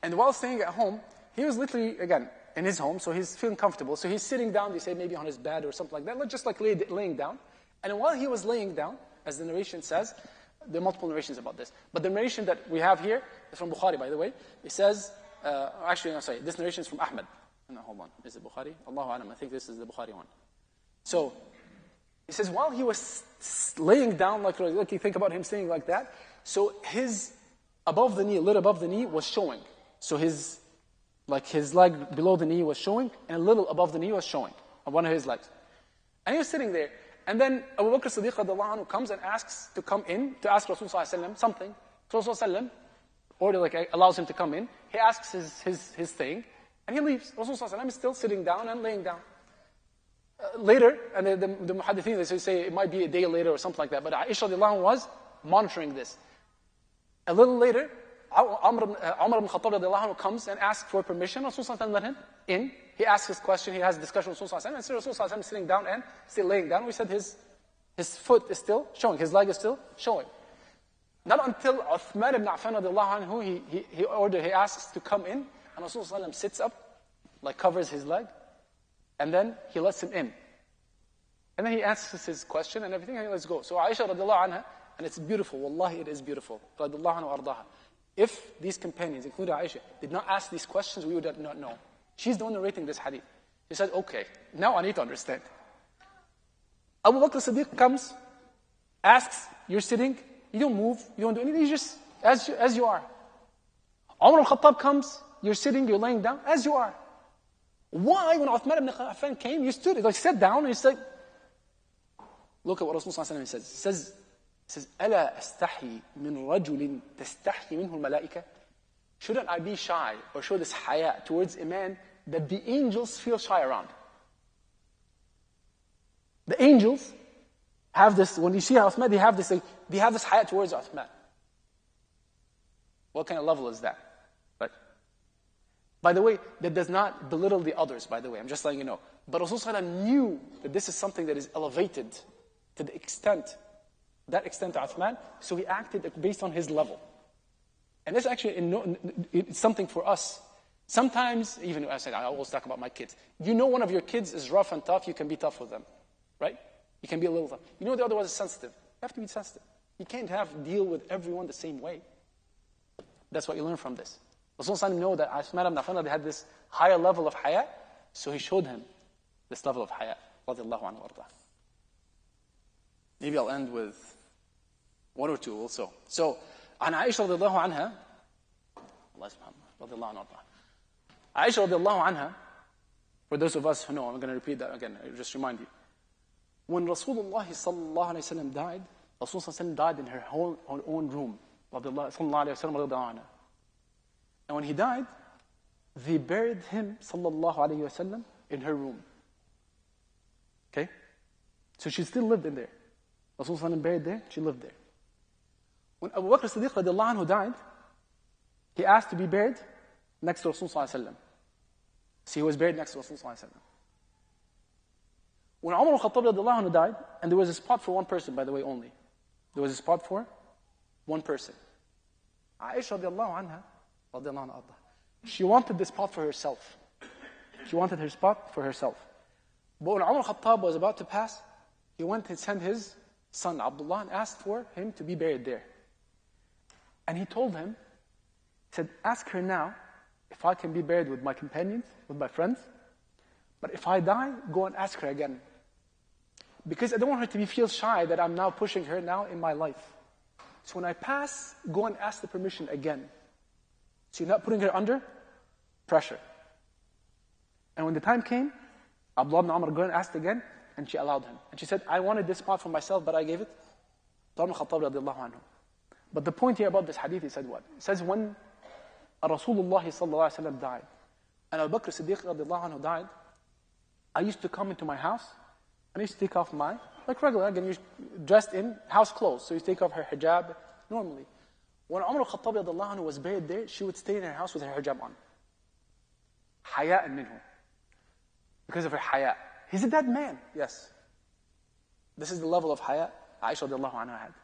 And while staying at home, he was literally, again, in his home, so he's feeling comfortable. So he's sitting down, they say maybe on his bed or something like that, just like laying down. And while he was laying down, as the narration says, there are multiple narrations about this, but the narration that we have here is from Bukhari, by the way. It says, this narration is from Ahmad. No, hold on, is it Bukhari? Allahu Alam, I think this is the Bukhari one. So, it says, while he was laying down, like you think about him staying like that, so his above the knee, a little above the knee was showing. So his leg below the knee was showing, and a little above the knee was showing on one of his legs. And he was sitting there. And then Abu Bakr Siddiq radiallahu anhu comes and asks to come in, to ask Rasulullah sallallahu alaihi wasallam something. Rasulullah sallallahu allows him to come in. He asks his thing, and he leaves. Rasulullah sallallahu alaihi wasallam is still sitting down and laying down. Later, and the muhaddithin, they say it might be a day later or something like that, but Aisha radiallahu anha was monitoring this. A little later, Umar ibn Khattab radiallahu anhu comes and asks for permission. Rasulullah sallallahu alaihi wasallam let him in. He asks his question, he has a discussion with Rasulullah sallallahu alaihi wasallam, and Rasulullah sallallahu alaihi wasallam is sitting down and still laying down. We said his foot is still showing, his leg is still showing. Not until Uthman ibn Affan radiallahu anhu, he asks to come in, and Rasulullah sallallahu alaihi wasallam sits up, like covers his leg, and then he lets him in. And then he asks his question and everything, and he lets go. So Aisha radiallahu anha, and it's beautiful, wallahi it is beautiful, radiallahu anha ardaha. If these companions, including Aisha, did not ask these questions, we would not know. She's the one narrating this hadith. She said, okay, now I need to understand. Abu Bakr Siddiq comes, asks, you're sitting, you don't move, you don't do anything, you just, as you are. Umar al-Khattab comes, you're sitting, you're laying down, as you are. Why, when Uthman ibn Affan came, you stood, like sat down, and you said, look at what Rasulullah says. He says, أَلَا أَسْتَحِي مِنْ رَجُلٍ تَسْتَحِي مِنْهُ الْمَلَائِكَةِ. Shouldn't I be shy or show this haya towards a man that the angels feel shy around? The angels have this, when you see Uthman, they have this haya towards Uthman. What kind of level is that? Right? By the way, that does not belittle the others, by the way, I'm just letting you know. But Rasulullah knew that this is something that is elevated to the extent, that extent to Uthman, so he acted based on his level. And this actually, it's something for us. Sometimes, even I always talk about my kids. You know one of your kids is rough and tough, you can be tough with them. Right? You can be a little tough. You know the other one is sensitive. You have to be sensitive. You can't deal with everyone the same way. That's what you learn from this. Rasulullah know that Uthman ibn Affan had this higher level of haya, so he showed him this level of haya. Radiallahu anhu warda. Maybe I'll end with one or two also. So, عن عائشة رضي الله عنها, الله يسمحها, رضي الله عنها. عائشة رضي الله عنها, for those of us who know, I'm going to repeat that again, I'll just remind you. When Rasulullah sallallahu alayhi wa sallam died, Rasulullah died in her own room. Sallallahu alayhi wa sallam. And when he died, they buried him sallallahu alayhi wa sallam in her room. Okay? So she still lived in there. Rasulullah buried there, she lived there. When Abu Bakr Siddiq radiallahu anhu died, he asked to be buried next to Rasulullah sallallahu alayhi wa sallam. So he was buried next to Rasulullah sallallahu alayhi wa sallam. When Umar al-Khattab radiallahu anhu died, and there was a spot for one person, by the way, only. There was a spot for one person. Aisha radiallahu anha, she wanted this spot for herself. She wanted her spot for herself. But when Umar al-Khattab was about to pass, he went and sent his son Abdullah and asked for him to be buried there. And he told him, he said, ask her now if I can be buried with my companions, with my friends. But if I die, go and ask her again. Because I don't want her to feel shy that I'm now pushing her now in my life. So when I pass, go and ask the permission again. So you're not putting her under pressure. And when the time came, Abdullah ibn Umar go and asked again, and she allowed him. And she said, I wanted this part for myself, but I gave it to Umar Khattab radiallahu anhu. But the point here about this hadith, he said what? He says when Rasulullah sallallahu alaihi wasallam died, and Abu Bakr Siddiq radiallahu anhu died, I used to come into my house, and I used to take off my, like regular, again, you're dressed in house clothes, so you take off her hijab normally. When Umar Khattab radiallahu anhu was buried there, she would stay in her house with her hijab on. Haya'an minhu. Because of her haya. He's a dead man. Yes. This is the level of haya Aisha radiallahu anha had.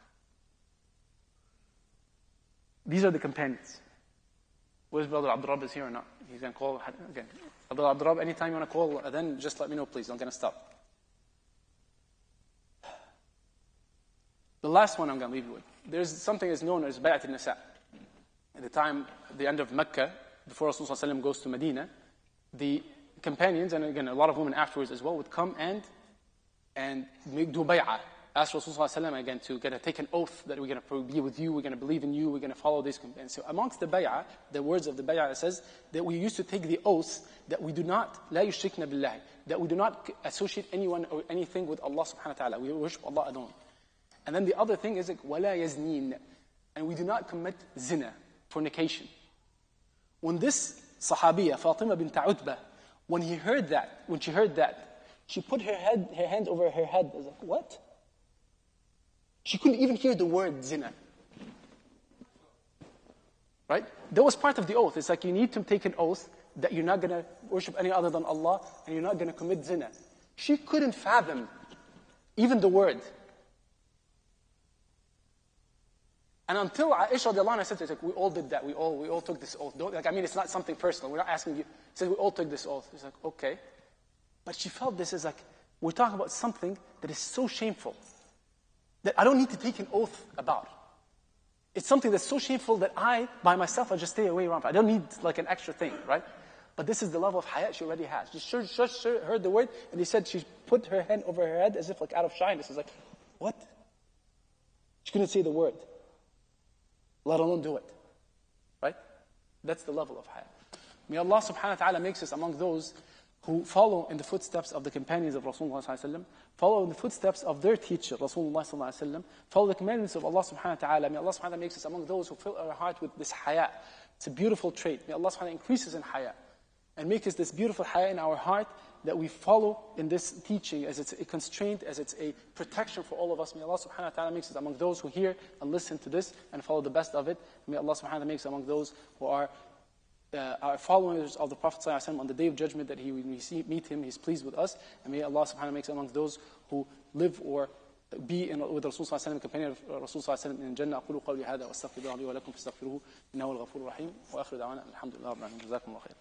These are the companions. Where's Brother Abdurrab is here or not? He's going to call again. Brother Abdurrab, anytime you want to call, then just let me know, please. I'm going to stop. The last one I'm going to leave you with. There's something that's known as Bay'at al-Nisa. At the time, the end of Mecca, before Rasulullah goes to Medina, the companions, and again, a lot of women afterwards as well, would come and do bay'ah. Ask Rasulullah again to take an oath that we're going to be with you, we're going to believe in you, we're going to follow these companions. So amongst the bay'ah, the words of the bay'ah, it says that we used to take the oath that we do not, لا يشركنا بالله, that we do not associate anyone or anything with Allah subhanahu wa ta'ala. We worship Allah alone. And then the other thing is, وَلَا يَزْنِينَ, and we do not commit zina, fornication. When this Sahabiya, Fatima bint Utbah, when she heard that, she put her hand over her head. I was like, what? She couldn't even hear the word zina. Right? That was part of the oath. It's like you need to take an oath that you're not going to worship any other than Allah and you're not going to commit zina. She couldn't fathom even the word. And until Aisha radiallahu anha said to her, we all did that. We all took this oath. It's not something personal. We're not asking you. She said, we all took this oath. She's like, okay. But she felt this is like, we're talking about something that is so shameful that I don't need to take an oath about. It's something that's so shameful that I, by myself, I just stay away from it. I don't need like an extra thing, right? But this is the level of hayat she already has. She just heard the word, and he said she put her hand over her head as if like out of shyness. It's like, what? She couldn't say the word, let alone do it. Right? That's the level of hayat. May Allah subhanahu wa ta'ala makes us among those who follow in the footsteps of the companions of Rasulullah sallallahu alaihi wasallam, follow in the footsteps of their teacher, Rasulullah sallallahu alaihi wasallam, follow the commandments of Allah subhanahu wa ta'ala. May Allah subhanahu wa ta'ala makes us among those who fill our heart with this haya. It's a beautiful trait. May Allah subhanahu wa ta'ala increase us in haya and make us this beautiful haya in our heart that we follow in this teaching as it's a constraint, as it's a protection for all of us. May Allah subhanahu wa ta'ala makes us among those who hear and listen to this and follow the best of it. May Allah subhanahu wa ta'ala makes us among those who are followers of the Prophet ﷺ on the Day of Judgment, that when we meet him, he's pleased with us. And may Allah subhanahu wa ta'ala make us among those who live or be with Rasulullah ﷺ, companion of Rasulullah ﷺ in Jannah. أقول قولي هذا وأستغفر الله لي ولكم فاستغفروه إنه الغفور الرحيم وآخر دعوانا الحمد لله رب العالمين. جزاكم الله خير.